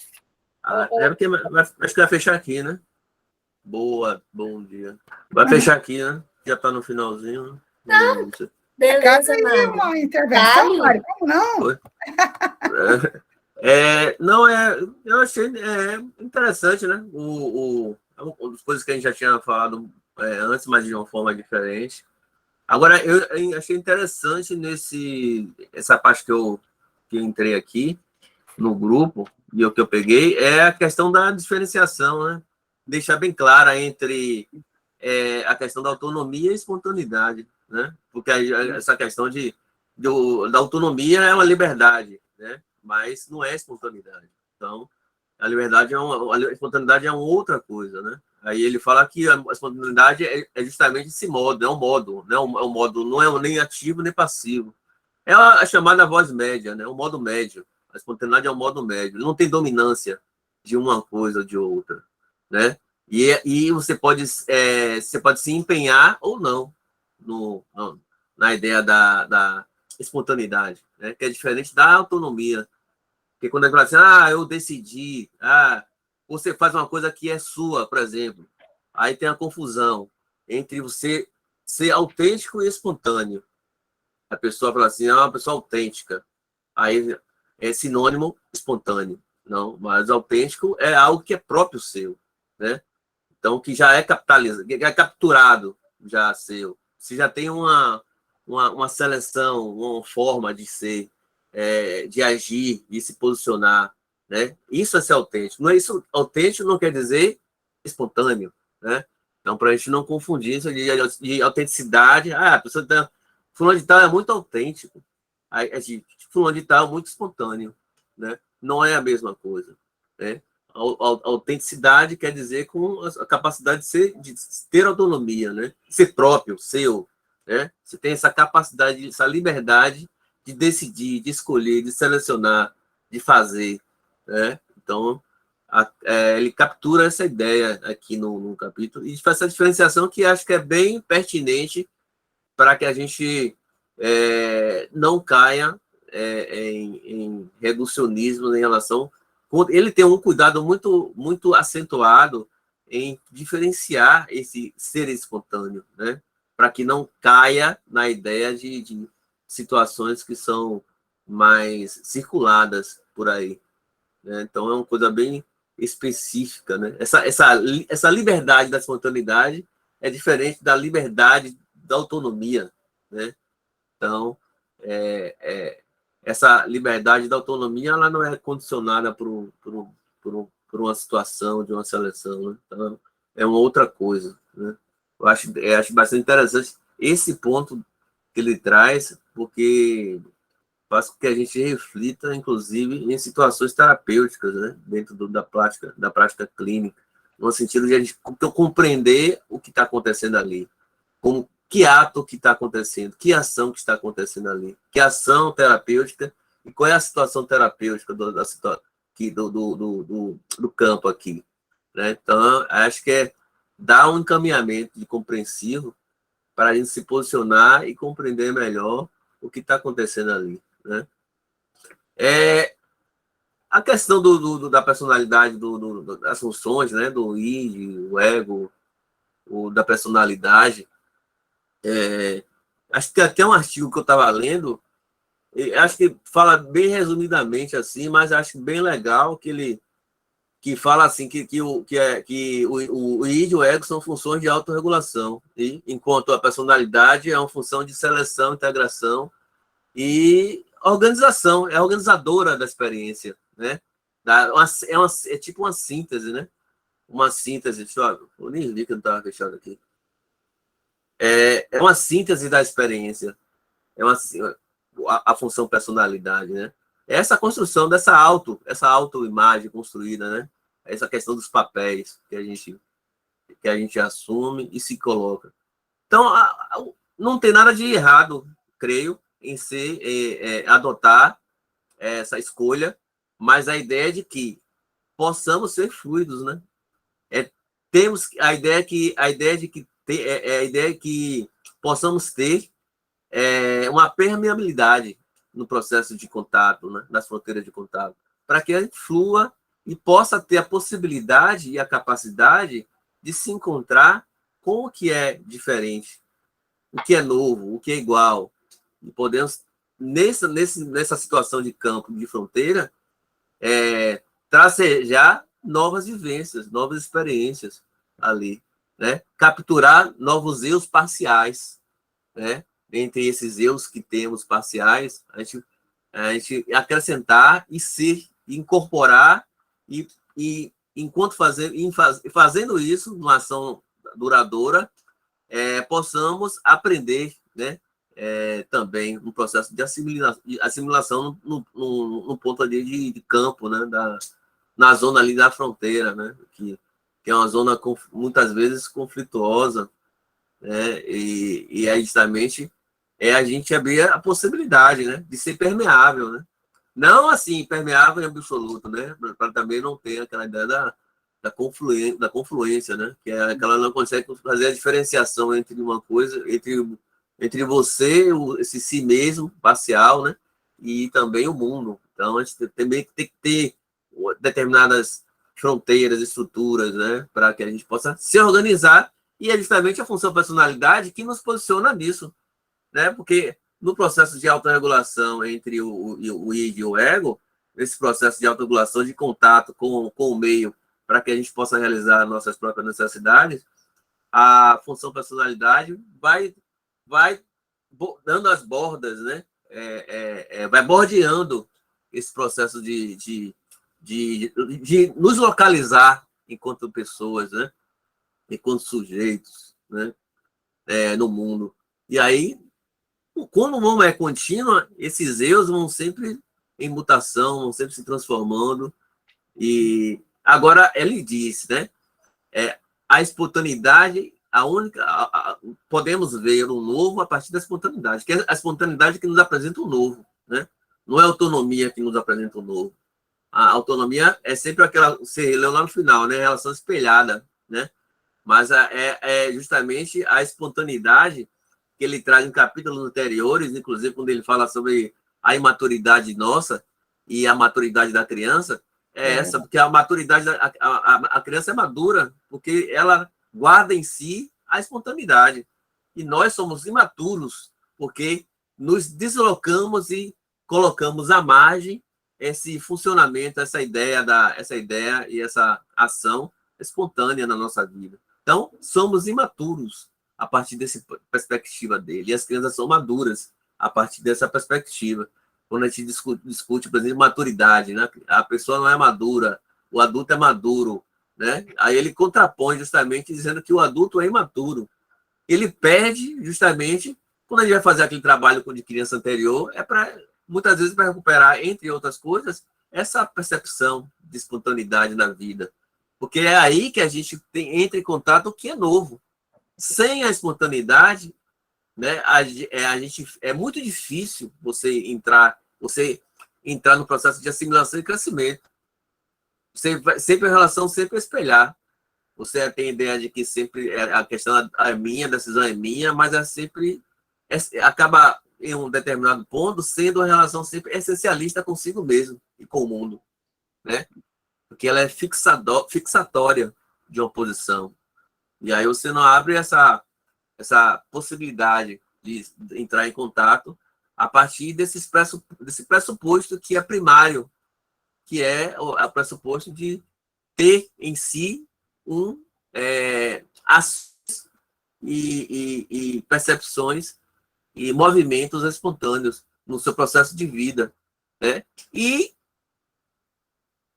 É porque acho que vai fechar aqui, né? Boa, bom dia. Vai fechar aqui, né? Já tá no finalzinho. Né? Beleza, Cabe Mário. uma intervenção, Vale. Mário? Como não? Foi? Não, eu achei interessante, né? Uma das coisas que a gente já tinha falado antes, mas de uma forma diferente. Agora, eu achei interessante essa parte que eu entrei aqui no grupo, e o que eu peguei, é a questão da diferenciação, né? Deixar bem clara entre a questão da autonomia e espontaneidade, né? Porque essa questão da autonomia é uma liberdade, né? Mas não é espontaneidade. Então, a liberdade a espontaneidade é uma outra coisa, né? Aí ele fala que a espontaneidade é justamente esse modo, é um modo, né? É um modo, não é nem ativo nem passivo. É a chamada voz média, né? O modo médio. A espontaneidade é um modo médio. Não tem dominância de uma coisa ou de outra, né? E você pode se empenhar ou não na ideia da espontaneidade, né? Que é diferente da autonomia. Porque quando a gente fala assim, eu decidi, você faz uma coisa que é sua, por exemplo, aí tem a confusão entre você ser autêntico e espontâneo. A pessoa fala assim, é uma pessoa autêntica. Aí é sinônimo espontâneo. Não, mas autêntico é algo que é próprio seu, né? Então, que já é capitalizado, que é capturado já seu. Você já tem uma seleção, uma forma de ser, de agir, de se posicionar, né? Isso é ser autêntico. Não é isso, autêntico não quer dizer espontâneo, né? Então, para a gente não confundir isso de autenticidade, a pessoa tá, fulano de tal é muito autêntico, fulano de tal é muito espontâneo, né? Não é a mesma coisa, né? Autenticidade quer dizer com a capacidade de ter autonomia, né? Ser próprio, seu, né? Você tem essa capacidade, essa liberdade de decidir, de escolher, de selecionar, de fazer, né? Então, ele captura essa ideia aqui no capítulo e faz essa diferenciação que acho que é bem pertinente para que a gente não caia em reducionismo em relação. Ele tem um cuidado muito, muito acentuado em diferenciar esse ser espontâneo, né? Para que não caia na ideia de situações que são mais circuladas por aí, né? Então, é uma coisa bem específica, né? Essa liberdade da espontaneidade é diferente da liberdade da autonomia, né? Então, essa liberdade da autonomia ela não é condicionada por uma situação de uma seleção, né? Então, é uma outra coisa, né? Eu acho bastante interessante esse ponto que ele traz, porque faz com que a gente reflita, inclusive, em situações terapêuticas, né? Dentro da prática clínica, no sentido de a gente compreender o que está acontecendo ali, como que ato que está acontecendo, que ação que está acontecendo ali, que ação terapêutica e qual é a situação terapêutica do campo aqui, né? Então, acho que dar um encaminhamento de compreensivo para a gente se posicionar e compreender melhor o que está acontecendo ali, né? A questão da personalidade, das funções, né? Do id, o ego, da personalidade. Acho que tem até um artigo que eu estava lendo, acho que fala bem resumidamente assim, mas acho bem legal que fala assim que o id e o ego são funções de autorregulação, enquanto a personalidade é uma função de seleção, integração e organização, é organizadora da experiência, né? É tipo uma síntese, né? Uma síntese, eu nem vi que não estava fechado aqui. É uma síntese da experiência, a função personalidade, né? Essa construção dessa autoimagem construída, né? Essa questão dos papéis que a gente assume e se coloca. Então, não tem nada de errado, creio, em adotar essa escolha, mas a ideia de que possamos ser fluidos, né? Temos a ideia que possamos ter uma permeabilidade no processo de contato, né? Nas fronteiras de contato, para que a gente flua e possa ter a possibilidade e a capacidade de se encontrar com o que é diferente, o que é novo, o que é igual, e podemos, nessa situação de campo, de fronteira, tracejar novas vivências, novas experiências ali, né? Capturar novos eus parciais, né? Entre esses eus que temos parciais, a gente acrescentar e incorporar e enquanto fazendo isso, numa ação duradoura, possamos aprender, né? Também um processo de assimilação no ponto ali de campo, né? Na zona ali da fronteira, né? Que é uma zona muitas vezes conflituosa, né? E é justamente a gente abrir a possibilidade, né? De ser permeável, né? Não assim, permeável em absoluto, né? Para também não ter aquela ideia da confluência, né? Que é aquela não consegue fazer a diferenciação entre uma coisa, entre você, esse si mesmo, parcial, né? E também o mundo. Então, a gente também tem que ter determinadas fronteiras, estruturas, né? Para que a gente possa se organizar, e é justamente a função personalidade que nos posiciona nisso, né? Porque no processo de autorregulação entre o id e o ego, esse processo de autorregulação, de contato com o meio, para que a gente possa realizar nossas próprias necessidades, a função personalidade vai dando as bordas, né? Vai bordeando esse processo de nos localizar enquanto pessoas, né? Enquanto sujeitos, né? No mundo. E aí, quando o mundo é contínuo, esses eus vão sempre em mutação, vão sempre se transformando, e Agora, ele disse, né? A espontaneidade, podemos ver o novo a partir da espontaneidade, que é a espontaneidade que nos apresenta o novo, né? Não é a autonomia que nos apresenta o novo. A autonomia é sempre aquela, você leu lá no final, né? Relação espelhada, né? Mas é justamente a espontaneidade que ele traz em capítulos anteriores, inclusive quando ele fala sobre a imaturidade nossa e a maturidade da criança, essa, porque a maturidade, a criança é madura, porque ela guarda em si a espontaneidade. E nós somos imaturos, porque nos deslocamos e colocamos à margem esse funcionamento, essa ideia e essa ação espontânea na nossa vida. Então, somos imaturos a partir dessa perspectiva dele. E as crianças são maduras a partir dessa perspectiva. Quando a gente discute, por exemplo, maturidade, né? A pessoa não é madura, o adulto é maduro, né? Aí ele contrapõe justamente dizendo que o adulto é imaturo. Ele perde justamente quando a gente vai fazer aquele trabalho de criança anterior, muitas vezes para recuperar, entre outras coisas, essa percepção de espontaneidade na vida. Porque é aí que a gente entra em contato com o que é novo. Sem a espontaneidade, né, é muito difícil você entrar no processo de assimilação e crescimento. Sempre a relação sempre espelhar. Você tem a ideia de que sempre a questão é minha, a decisão é minha, mas acaba em um determinado ponto sendo uma relação sempre essencialista consigo mesmo e com o mundo, né? Porque ela é fixatória de uma posição. E aí você não abre essa possibilidade de entrar em contato a partir desse pressuposto que é primário, que é o pressuposto de ter em si ações e percepções e movimentos espontâneos no seu processo de vida, né? E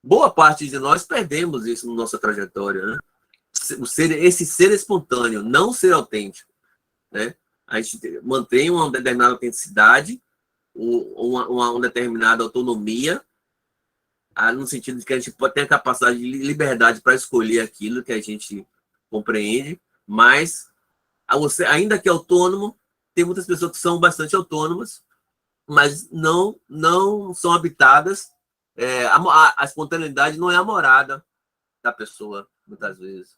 boa parte de nós perdemos isso na nossa trajetória, né? Esse ser espontâneo, não ser autêntico, né? A gente mantém uma determinada autenticidade, uma determinada autonomia, no sentido de que a gente pode ter a capacidade de liberdade para escolher aquilo que a gente compreende, mas ainda que autônomo, tem muitas pessoas que são bastante autônomas, mas não são habitadas. A espontaneidade não é a morada da pessoa, muitas vezes,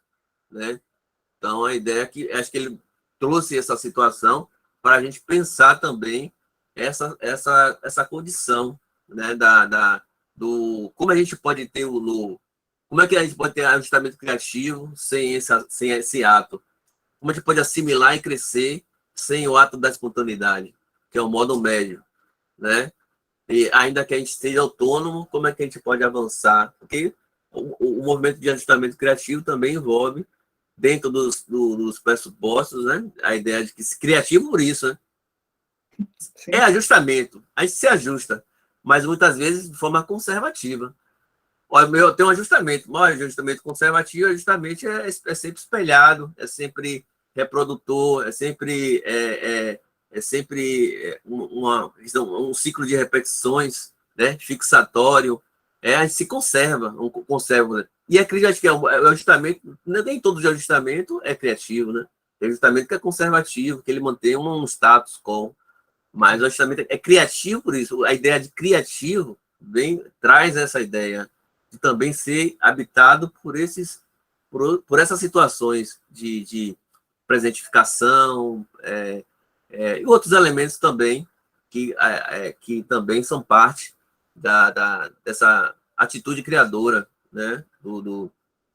né? Então, a ideia é que acho que ele trouxe essa situação para a gente pensar também essa condição, né, do como a gente pode ter como é que a gente pode ter ajustamento criativo sem esse ato? Como a gente pode assimilar e crescer sem o ato da espontaneidade, que é o modo médio, né? E ainda que a gente esteja autônomo, como é que a gente pode avançar? Porque o movimento de ajustamento criativo também envolve, dentro dos pressupostos, né, a ideia de que criativo por isso, né? É ajustamento, a gente se ajusta, mas muitas vezes de forma conservativa. Olha, tem um ajustamento, mas ajustamento conservativo, ajustamento é sempre espelhado, é sempre reprodutor, é sempre um ciclo de repetições, né, fixatório, a gente se conserva. Né? E acredito que o ajustamento, nem todo de ajustamento é criativo, né? Tem ajustamento que é conservativo, que ele mantém um status quo, mas o ajustamento é criativo por isso. A ideia de criativo traz essa ideia de também ser habitado por essas situações de presentificação e outros elementos também que também são parte dessa atitude criadora, né?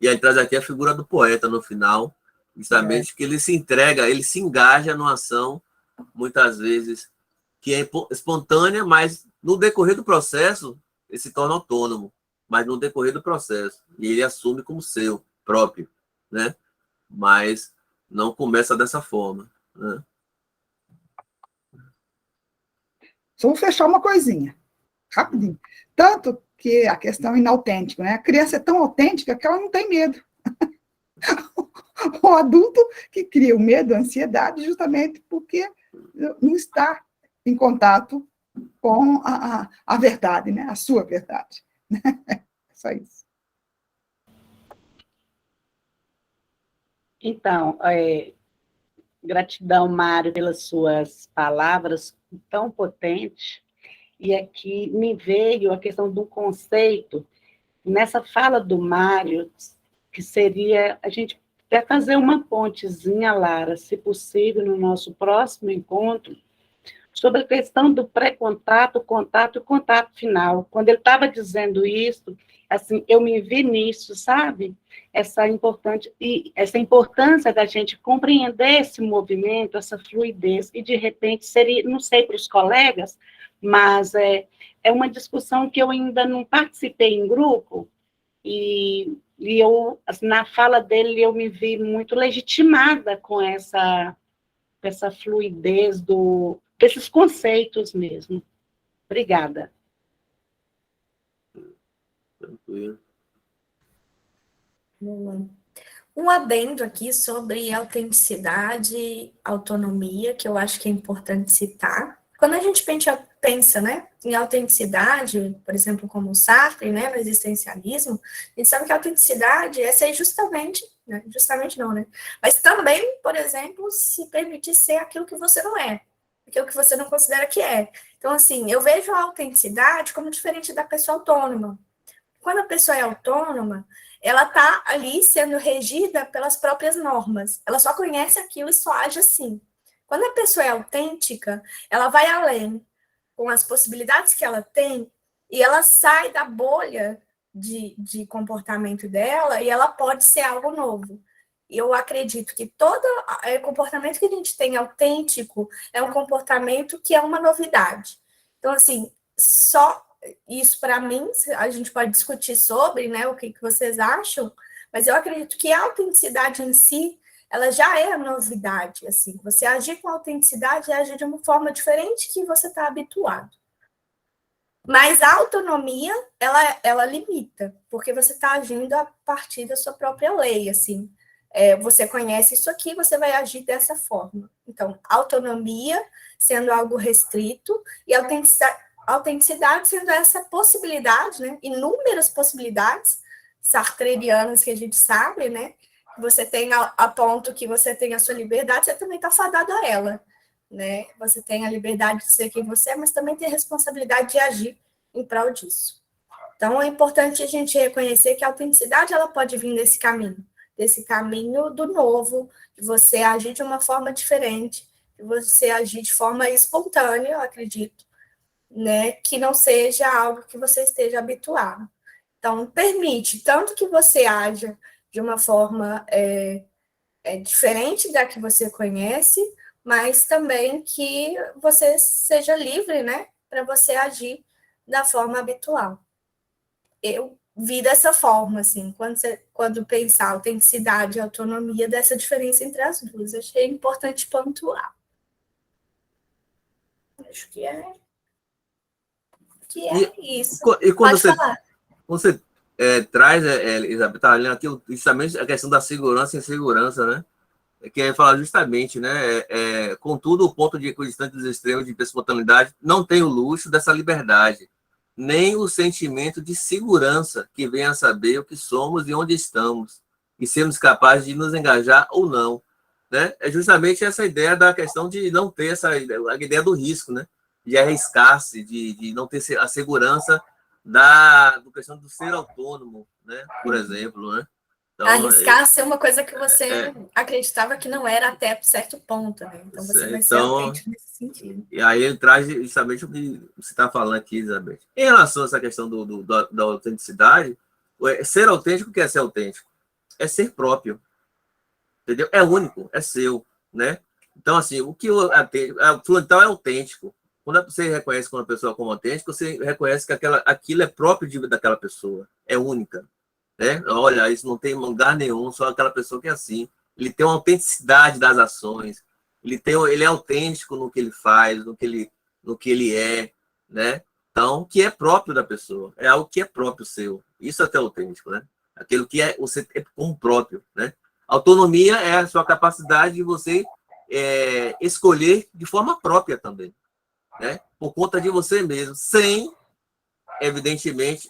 E aí traz aqui a figura do poeta no final, justamente que ele se entrega, ele se engaja numa ação, muitas vezes, que é espontânea, mas no decorrer do processo ele se torna autônomo, mas no decorrer do processo, e ele assume como seu próprio, né? Mas não começa dessa forma, né? Só vou fechar uma coisinha, rapidinho. Tanto que a questão inautêntica, né? A criança é tão autêntica que ela não tem medo. O adulto que cria o medo, a ansiedade, justamente porque não está em contato com a verdade, né? A sua verdade. Só isso. Então, gratidão, Mário, pelas suas palavras tão potentes. E aqui me veio a questão do conceito, nessa fala do Mário, que seria a gente até fazer uma pontezinha, Lara, se possível, no nosso próximo encontro, sobre a questão do pré-contato, contato e contato final. Quando ele estava dizendo isso, assim, eu me vi nisso, sabe? Essa importância da gente compreender esse movimento, essa fluidez, e de repente seria, não sei para os colegas, mas é uma discussão que eu ainda não participei em grupo, e eu, na fala dele, eu me vi muito legitimada com essa fluidez desses conceitos mesmo. Obrigada. Tranquilo. Um adendo aqui sobre autenticidade e autonomia, que eu acho que é importante citar. Quando a gente pensa, né, em autenticidade, por exemplo, como o Sartre, né, no existencialismo, a gente sabe que a autenticidade é ser justamente não, né? Mas também, por exemplo, se permitir ser aquilo que você não é, aquilo que você não considera que é. Então, assim, eu vejo a autenticidade como diferente da pessoa autônoma. Quando a pessoa é autônoma, ela está ali sendo regida pelas próprias normas. Ela só conhece aquilo e só age assim. Quando a pessoa é autêntica, ela vai além com as possibilidades que ela tem e ela sai da bolha de comportamento dela e ela pode ser algo novo. E eu acredito que todo comportamento que a gente tem autêntico é um comportamento que é uma novidade. Então, assim, só isso para mim, a gente pode discutir sobre, né, o que vocês acham, mas eu acredito que a autenticidade em si, ela já é a novidade, assim, você agir com autenticidade é agir de uma forma diferente que você está habituado. Mas a autonomia, ela limita, porque você está agindo a partir da sua própria lei, assim, você conhece isso aqui, você vai agir dessa forma. Então, autonomia sendo algo restrito e autenticidade sendo essa possibilidade, né? Inúmeras possibilidades sartrerianas que a gente sabe, né? Você tem a ponto que você tem a sua liberdade, você também está fadado a ela, né? Você tem a liberdade de ser quem você é, mas também tem a responsabilidade de agir em prol disso. Então, é importante a gente reconhecer que a autenticidade ela pode vir desse caminho do novo, de você agir de uma forma diferente, de você agir de forma espontânea, eu acredito, né, que não seja algo que você esteja habituado. Então, permite tanto que você haja de uma forma diferente da que você conhece, mas também que você seja livre, né, para você agir da forma habitual. Eu vi dessa forma, assim, quando pensar autenticidade e autonomia, dessa diferença entre as duas. Achei importante pontuar. Acho que é isso. E quando Pode falar. você traz, Elizabeth, está lendo aqui justamente a questão da segurança e insegurança, né? Que é falar justamente, né? Contudo, o ponto de equidistante dos extremos de espontaneidade não tem o luxo dessa liberdade, nem o sentimento de segurança que vem a saber o que somos e onde estamos, e sermos capazes de nos engajar ou não, né? É justamente essa ideia da questão de não ter a ideia do risco, né? De arriscar-se, de não ter a segurança da questão do ser autônomo, né? Por exemplo, né? Então, arriscar ser uma coisa que você acreditava que não era até certo ponto, né? Então você vai ser autêntico nesse sentido. E aí ele traz justamente o que você está falando aqui, Elizabeth. Em relação a essa questão da autenticidade, ser autêntico, o que é ser autêntico? É ser próprio. Entendeu? É único, é seu, né? Então, assim, o que o então é autêntico. Quando você reconhece uma pessoa como autêntica, você reconhece que aquilo é próprio daquela pessoa, é única, né? Olha, isso não tem lugar nenhum, só aquela pessoa que é assim. Ele tem uma autenticidade das ações, ele é autêntico no que ele faz, no que ele é, né? Então, que é próprio da pessoa, é algo que é próprio seu. Isso é até autêntico, né? Aquilo que você é como próprio, né? Autonomia é a sua capacidade de você escolher de forma própria também, né? Por conta de você mesmo, sem, evidentemente,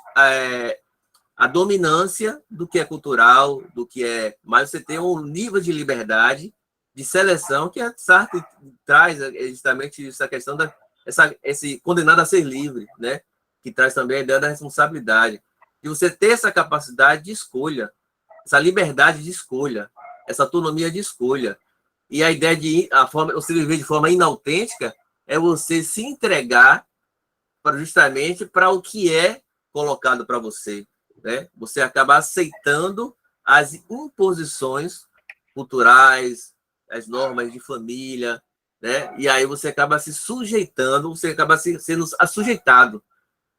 a dominância do que é cultural, do que é... Mas você tem um nível de liberdade, de seleção, que a Sartre traz justamente essa questão esse condenado a ser livre, né? Que traz também a ideia da responsabilidade. De você ter essa capacidade de escolha, essa liberdade de escolha, essa autonomia de escolha. E a ideia de você viver de forma inautêntica é você se entregar justamente para o que é colocado para você, né? Você acaba aceitando as imposições culturais, as normas de família, né? E aí você acaba se sujeitando, você acaba sendo assujeitado.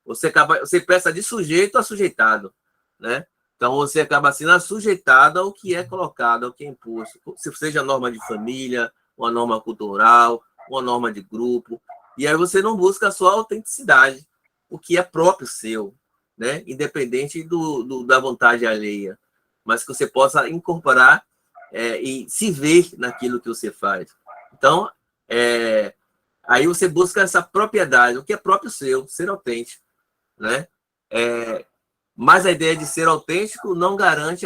Você peça de sujeito a sujeitado, né? Então você acaba sendo assujeitado ao que é colocado, ao que é imposto, seja norma de família, uma norma cultural, uma norma de grupo. E aí você não busca a sua autenticidade, o que é próprio seu, né? Independente da vontade alheia, mas que você possa incorporar e se ver naquilo que você faz. Então, aí você busca essa propriedade, o que é próprio seu, ser autêntico, né? Mas a ideia de ser autêntico não garante,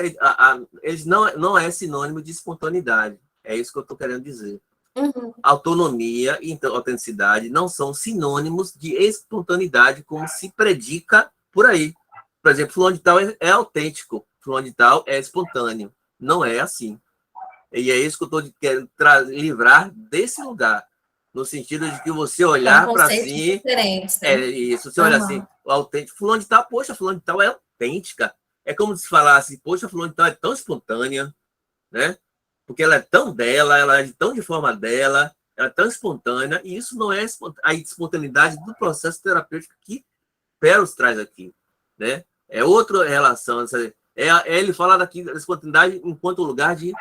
eles não é sinônimo de espontaneidade. É isso que eu estou querendo dizer. Uhum. Autonomia e autenticidade não são sinônimos de espontaneidade, como se predica por aí. Por exemplo, fulano de tal é autêntico, fulano de tal é espontâneo. Não é assim. E é isso que eu estou querendo livrar desse lugar, no sentido de que você olhar para si... diferentes, né? Isso, você olha assim, o autêntico, fulano de tal, poxa, fulano de tal é autêntica. É como se falasse, poxa, fulano de tal é tão espontânea, né? Porque ela é tão dela, ela é tão de forma dela, ela é tão espontânea, e isso não é a espontaneidade do processo terapêutico que Perls traz aqui, né? É outra relação. Ele fala daqui da espontaneidade enquanto lugar de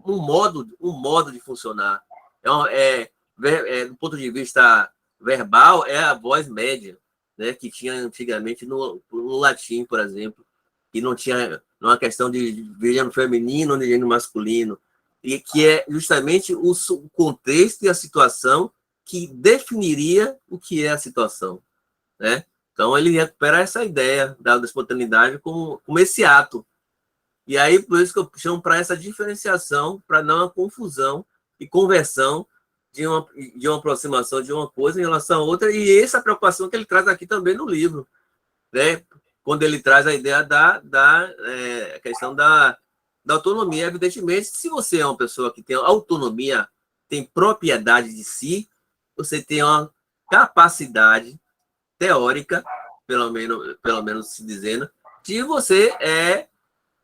um modo de funcionar. Do ponto de vista verbal, é a voz média, né? Que tinha antigamente no latim, por exemplo, que não tinha uma questão de gênero feminino nem gênero masculino, e que é justamente o contexto e a situação que definiria o que é a situação, né? Então, ele recupera essa ideia da espontaneidade como esse ato. E aí, por isso que eu chamo para essa diferenciação, para não uma confusão e conversão de uma aproximação de uma coisa em relação a outra, e essa preocupação que ele traz aqui também no livro, né? Quando ele traz a ideia da questão da autonomia. Evidentemente, se você é uma pessoa que tem autonomia, tem propriedade de si, você tem uma capacidade teórica, pelo menos se dizendo, de você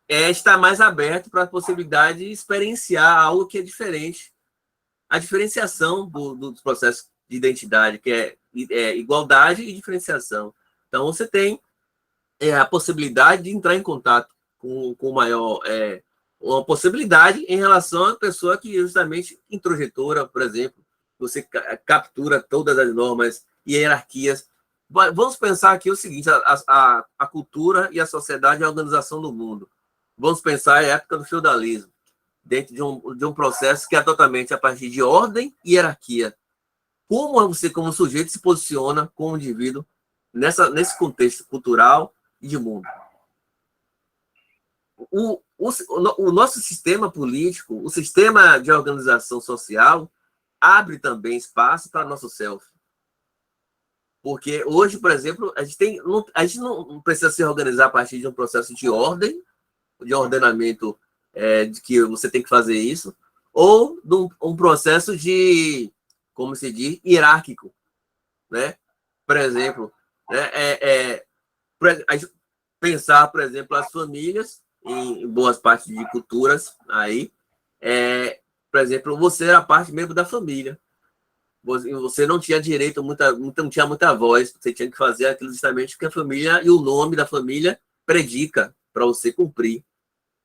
estar mais aberto para a possibilidade de experienciar algo que é diferente. A diferenciação dos processos de identidade, que é igualdade e diferenciação. Então, você tem a possibilidade de entrar em contato com maior... uma possibilidade em relação à pessoa que é justamente introjetora, por exemplo, você captura todas as normas e hierarquias. Vamos pensar aqui o seguinte, a cultura e a sociedade e a organização do mundo. Vamos pensar a época do feudalismo, dentro de um processo que é totalmente a partir de ordem e hierarquia. Como você, como sujeito, se posiciona como indivíduo nesse contexto cultural e de mundo? O nosso sistema político, o sistema de organização social, abre também espaço para nosso self. Porque hoje, por exemplo, a gente não precisa se organizar a partir de um processo de ordem, de ordenamento, de que você tem que fazer isso, ou de um processo de, como se diz, hierárquico, né? Por exemplo, né? Pensar, por exemplo, as famílias, em boas partes de culturas, aí, por exemplo, você era parte membro da família. Você não tinha direito, não tinha muita voz, você tinha que fazer aquilo justamente que a família e o nome da família predica para você cumprir.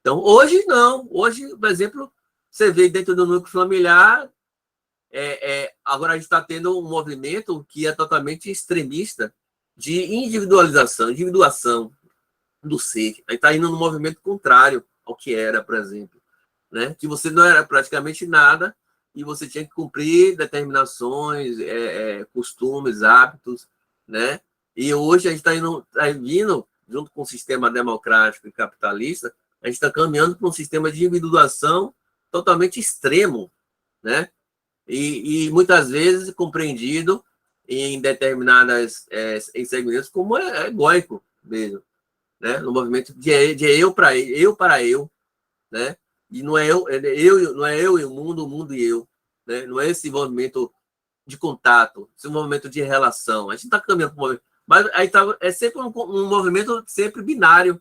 Então, hoje não. Hoje, por exemplo, você vê dentro do núcleo familiar, agora a gente está tendo um movimento que é totalmente extremista de individuação do ser. A gente está indo num movimento contrário ao que era, por exemplo, né? Que você não era praticamente nada e você tinha que cumprir determinações, costumes, hábitos, né? E hoje a gente está vindo junto com o sistema democrático e capitalista, a gente está caminhando para um sistema de individuação totalmente extremo, né? E muitas vezes compreendido em determinadas em segmentos como egóico mesmo, né? No movimento de eu para eu, né? E não é não é eu e o mundo e eu, né? Não é esse movimento de contato, esse movimento de relação. A gente está caminhando para um movimento, mas aí é sempre um movimento sempre binário,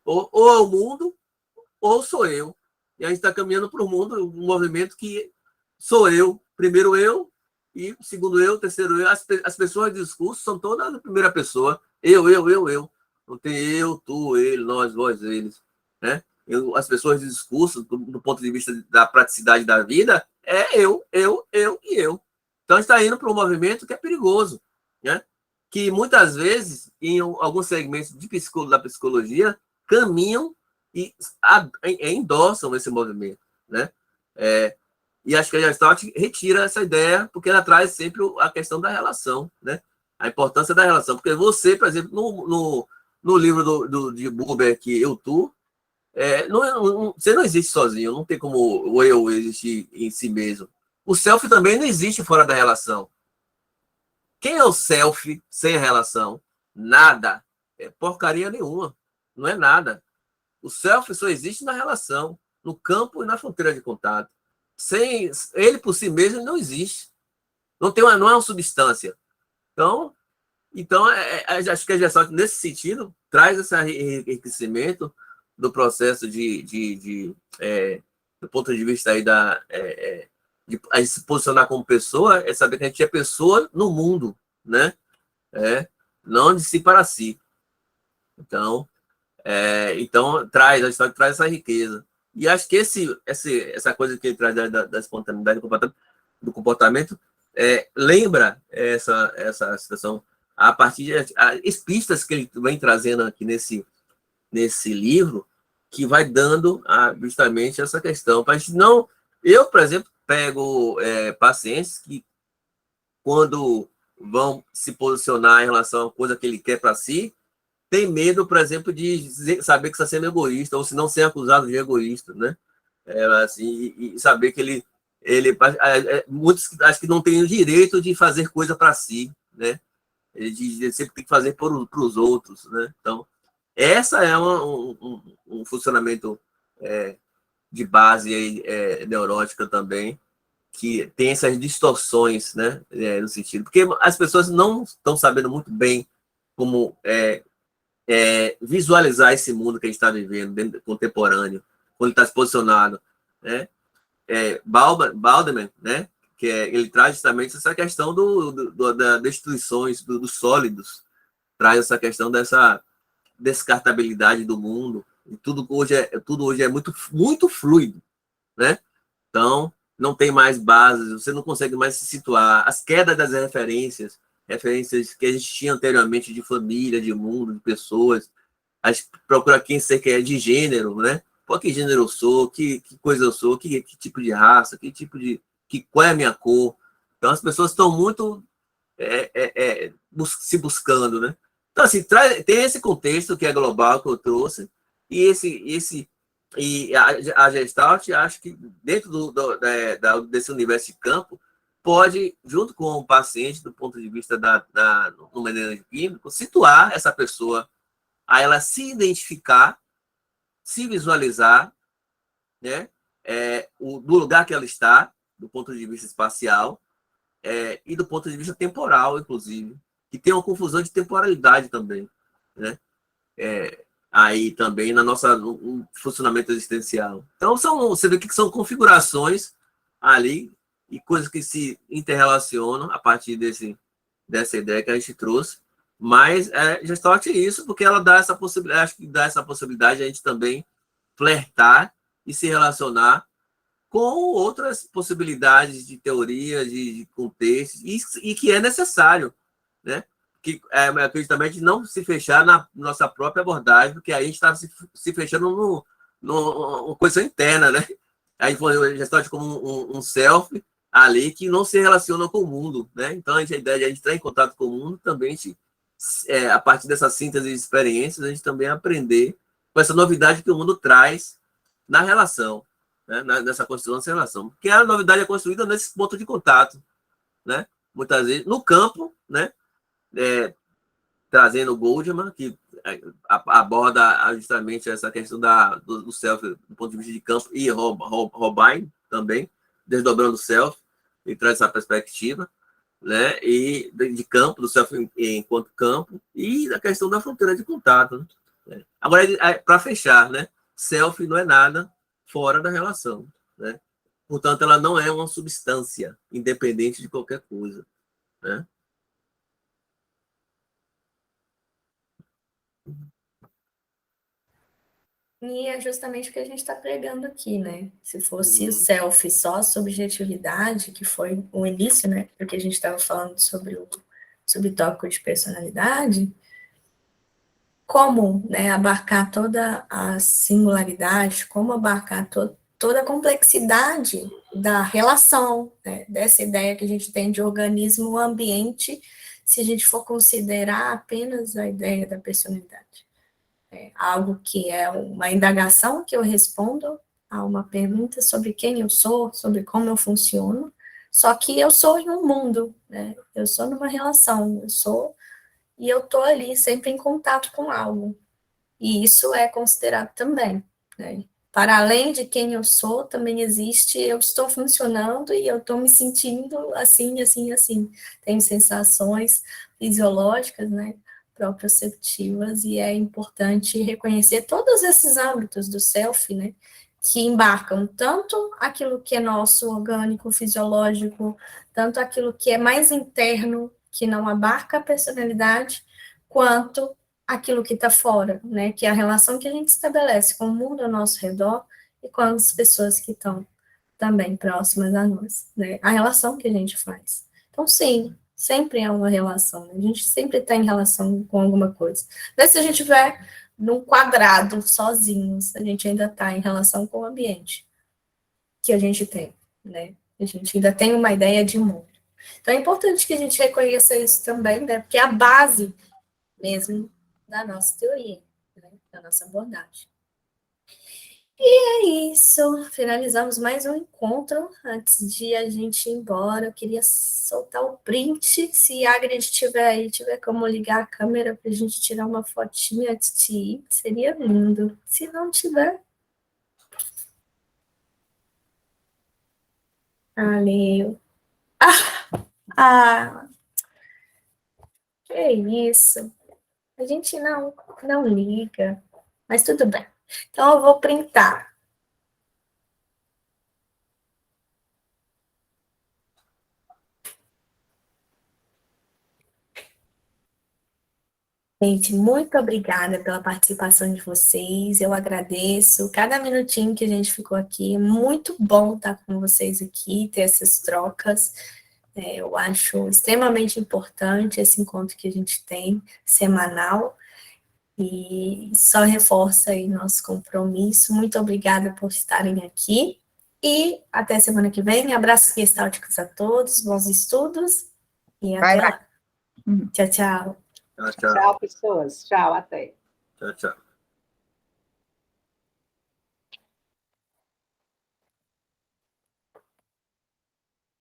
ou é o mundo ou sou eu. E a gente está caminhando para um mundo, um movimento que sou eu, primeiro eu, e segundo eu, terceiro eu. As pessoas de discurso são todas na primeira pessoa. Eu. Não tem eu, tu, ele, nós, vós, eles. Né? As pessoas de discurso, do ponto de vista da praticidade da vida, é eu e eu. Então, a gente está indo para um movimento que é perigoso, né? Que muitas vezes, em alguns segmentos da psicologia, caminham e endossam esse movimento, né? E acho que a Gestalt retira essa ideia, porque ela traz sempre a questão da relação, né? A importância da relação. Porque você, por exemplo, no livro de Buber, que tu, você não existe sozinho, não tem como o eu existir em si mesmo. O self também não existe fora da relação. Quem é o self sem a relação? Nada. É porcaria nenhuma. Não é nada. O self só existe na relação, no campo e na fronteira de contato. Sem ele por si mesmo, ele não existe. Não é uma substância. Então acho que a Gestalt, nesse sentido, traz esse enriquecimento do processo do ponto de vista aí de a se posicionar como pessoa, é saber que a gente é pessoa no mundo, né? Não de si para si. Então a história traz essa riqueza. E acho que essa coisa que ele traz da espontaneidade do comportamento lembra essa situação a partir das pistas que ele vem trazendo aqui nesse livro, que vai dando justamente essa questão. Para a gente não. Eu, por exemplo, pego pacientes que, quando vão se posicionar em relação a coisa que ele quer para si, tem medo, por exemplo, de saber que está sendo egoísta, ou se não ser acusado de egoísta, né? Assim, e saber que ele muitos acho que não têm o direito de fazer coisa para si, né? Ele sempre tem que fazer para os outros, né? Então, essa é um funcionamento de base neurótica também, que tem essas distorções, né? No sentido, porque as pessoas não estão sabendo muito bem como visualizar esse mundo que a gente está vivendo, contemporâneo, quando ele está se posicionado, né? Baldwin, né? Que ele traz justamente essa questão das destruições dos sólidos, traz essa questão dessa descartabilidade do mundo, e tudo hoje é muito, muito fluido, né? Então, não tem mais bases, você não consegue mais se situar, as quedas das referências que a gente tinha anteriormente de família, de mundo, de pessoas, a gente procura quem você quer de gênero, né? Pô, que gênero eu sou, que coisa eu sou, que tipo de raça, qual é a minha cor. Então, as pessoas estão muito se buscando, né? Então, assim, tem esse contexto que é global, que eu trouxe, e a Gestalt, acho que dentro desse universo de campo, pode, junto com o paciente, do ponto de vista no manejo clínico, situar essa pessoa a ela se identificar, se visualizar, né? Do lugar que ela está, do ponto de vista espacial, e do ponto de vista temporal, inclusive, que tem uma confusão de temporalidade também, né? Aí também no funcionamento existencial. Então, você vê que são configurações ali e coisas que se interrelacionam a partir dessa ideia que a gente trouxe. Mas Gestalt é isso, porque ela dá essa possibilidade, acho que dá essa possibilidade de a gente também flertar e se relacionar com outras possibilidades de teoria, de contextos, e que é necessário, né? Que justamente não se fechar na nossa própria abordagem, porque aí a gente está se fechando numa coisa interna, né? Aí a Gestalt como um self ali que não se relaciona com o mundo, né? Então a ideia de a gente estar em contato com o mundo também a partir dessa síntese de experiências, a gente também aprender com essa novidade que o mundo traz na relação, né? Nessa construção dessa relação. Porque a novidade é construída nesse ponto de contato, né? Muitas vezes, no campo, né? Trazendo o Goldman, que aborda justamente essa questão do self do ponto de vista de campo, e Robin também, desdobrando o self, e traz essa perspectiva, né? E de campo, do self enquanto campo, e da questão da fronteira de contato, né? Agora, para fechar, né? Self não é nada fora da relação, né? Portanto, ela não é uma substância independente de qualquer coisa, né? E é justamente o que a gente está pregando aqui, né? Se fosse o self só subjetividade, que foi o início, né? Porque a gente estava falando sobre o tópico de personalidade, como, né, abarcar toda a singularidade, como abarcar toda a complexidade da relação, né, dessa ideia que a gente tem de organismo-ambiente, se a gente for considerar apenas a ideia da personalidade. É algo que é uma indagação que eu respondo a uma pergunta sobre quem eu sou, sobre como eu funciono, só que eu sou em um mundo, né? Eu sou numa relação, e eu estou ali sempre em contato com algo. E isso é considerado também, né? Para além de quem eu sou, também existe, eu estou funcionando e eu estou me sentindo assim, assim, assim. Tenho sensações fisiológicas, né, proprioceptivas, e é importante reconhecer todos esses âmbitos do self, né, que embarcam tanto aquilo que é nosso, orgânico, fisiológico, tanto aquilo que é mais interno, que não abarca a personalidade, quanto aquilo que está fora, né? Que é a relação que a gente estabelece com o mundo ao nosso redor e com as pessoas que estão também próximas a nós, né? A relação que a gente faz. Então, sim, sempre é uma relação, né? A gente sempre está em relação com alguma coisa. Mas se a gente estiver num quadrado, sozinhos, a gente ainda está em relação com o ambiente que a gente tem, né? A gente ainda tem uma ideia de mundo. Então, é importante que a gente reconheça isso também, né? Porque é a base mesmo da nossa teoria, né, da nossa abordagem. E é isso, finalizamos mais um encontro. Antes de a gente ir embora, eu queria soltar o print, se a Agnes estiver aí, tiver como ligar a câmera para a gente tirar uma fotinha antes de ir, seria lindo. Se não tiver... Valeu. Ah, que isso. A gente não liga, mas tudo bem. Então, eu vou printar. Gente, muito obrigada pela participação de vocês. Eu agradeço cada minutinho que a gente ficou aqui. Muito bom estar com vocês aqui, ter essas trocas. Eu acho extremamente importante esse encontro que a gente tem, semanal, e só reforça aí nosso compromisso. Muito obrigada por estarem aqui. E até semana que vem. Abraços gestálticos a todos, bons estudos e até lá. Tchau, tchau. Tchau, pessoas. Tchau, até. Tchau, tchau.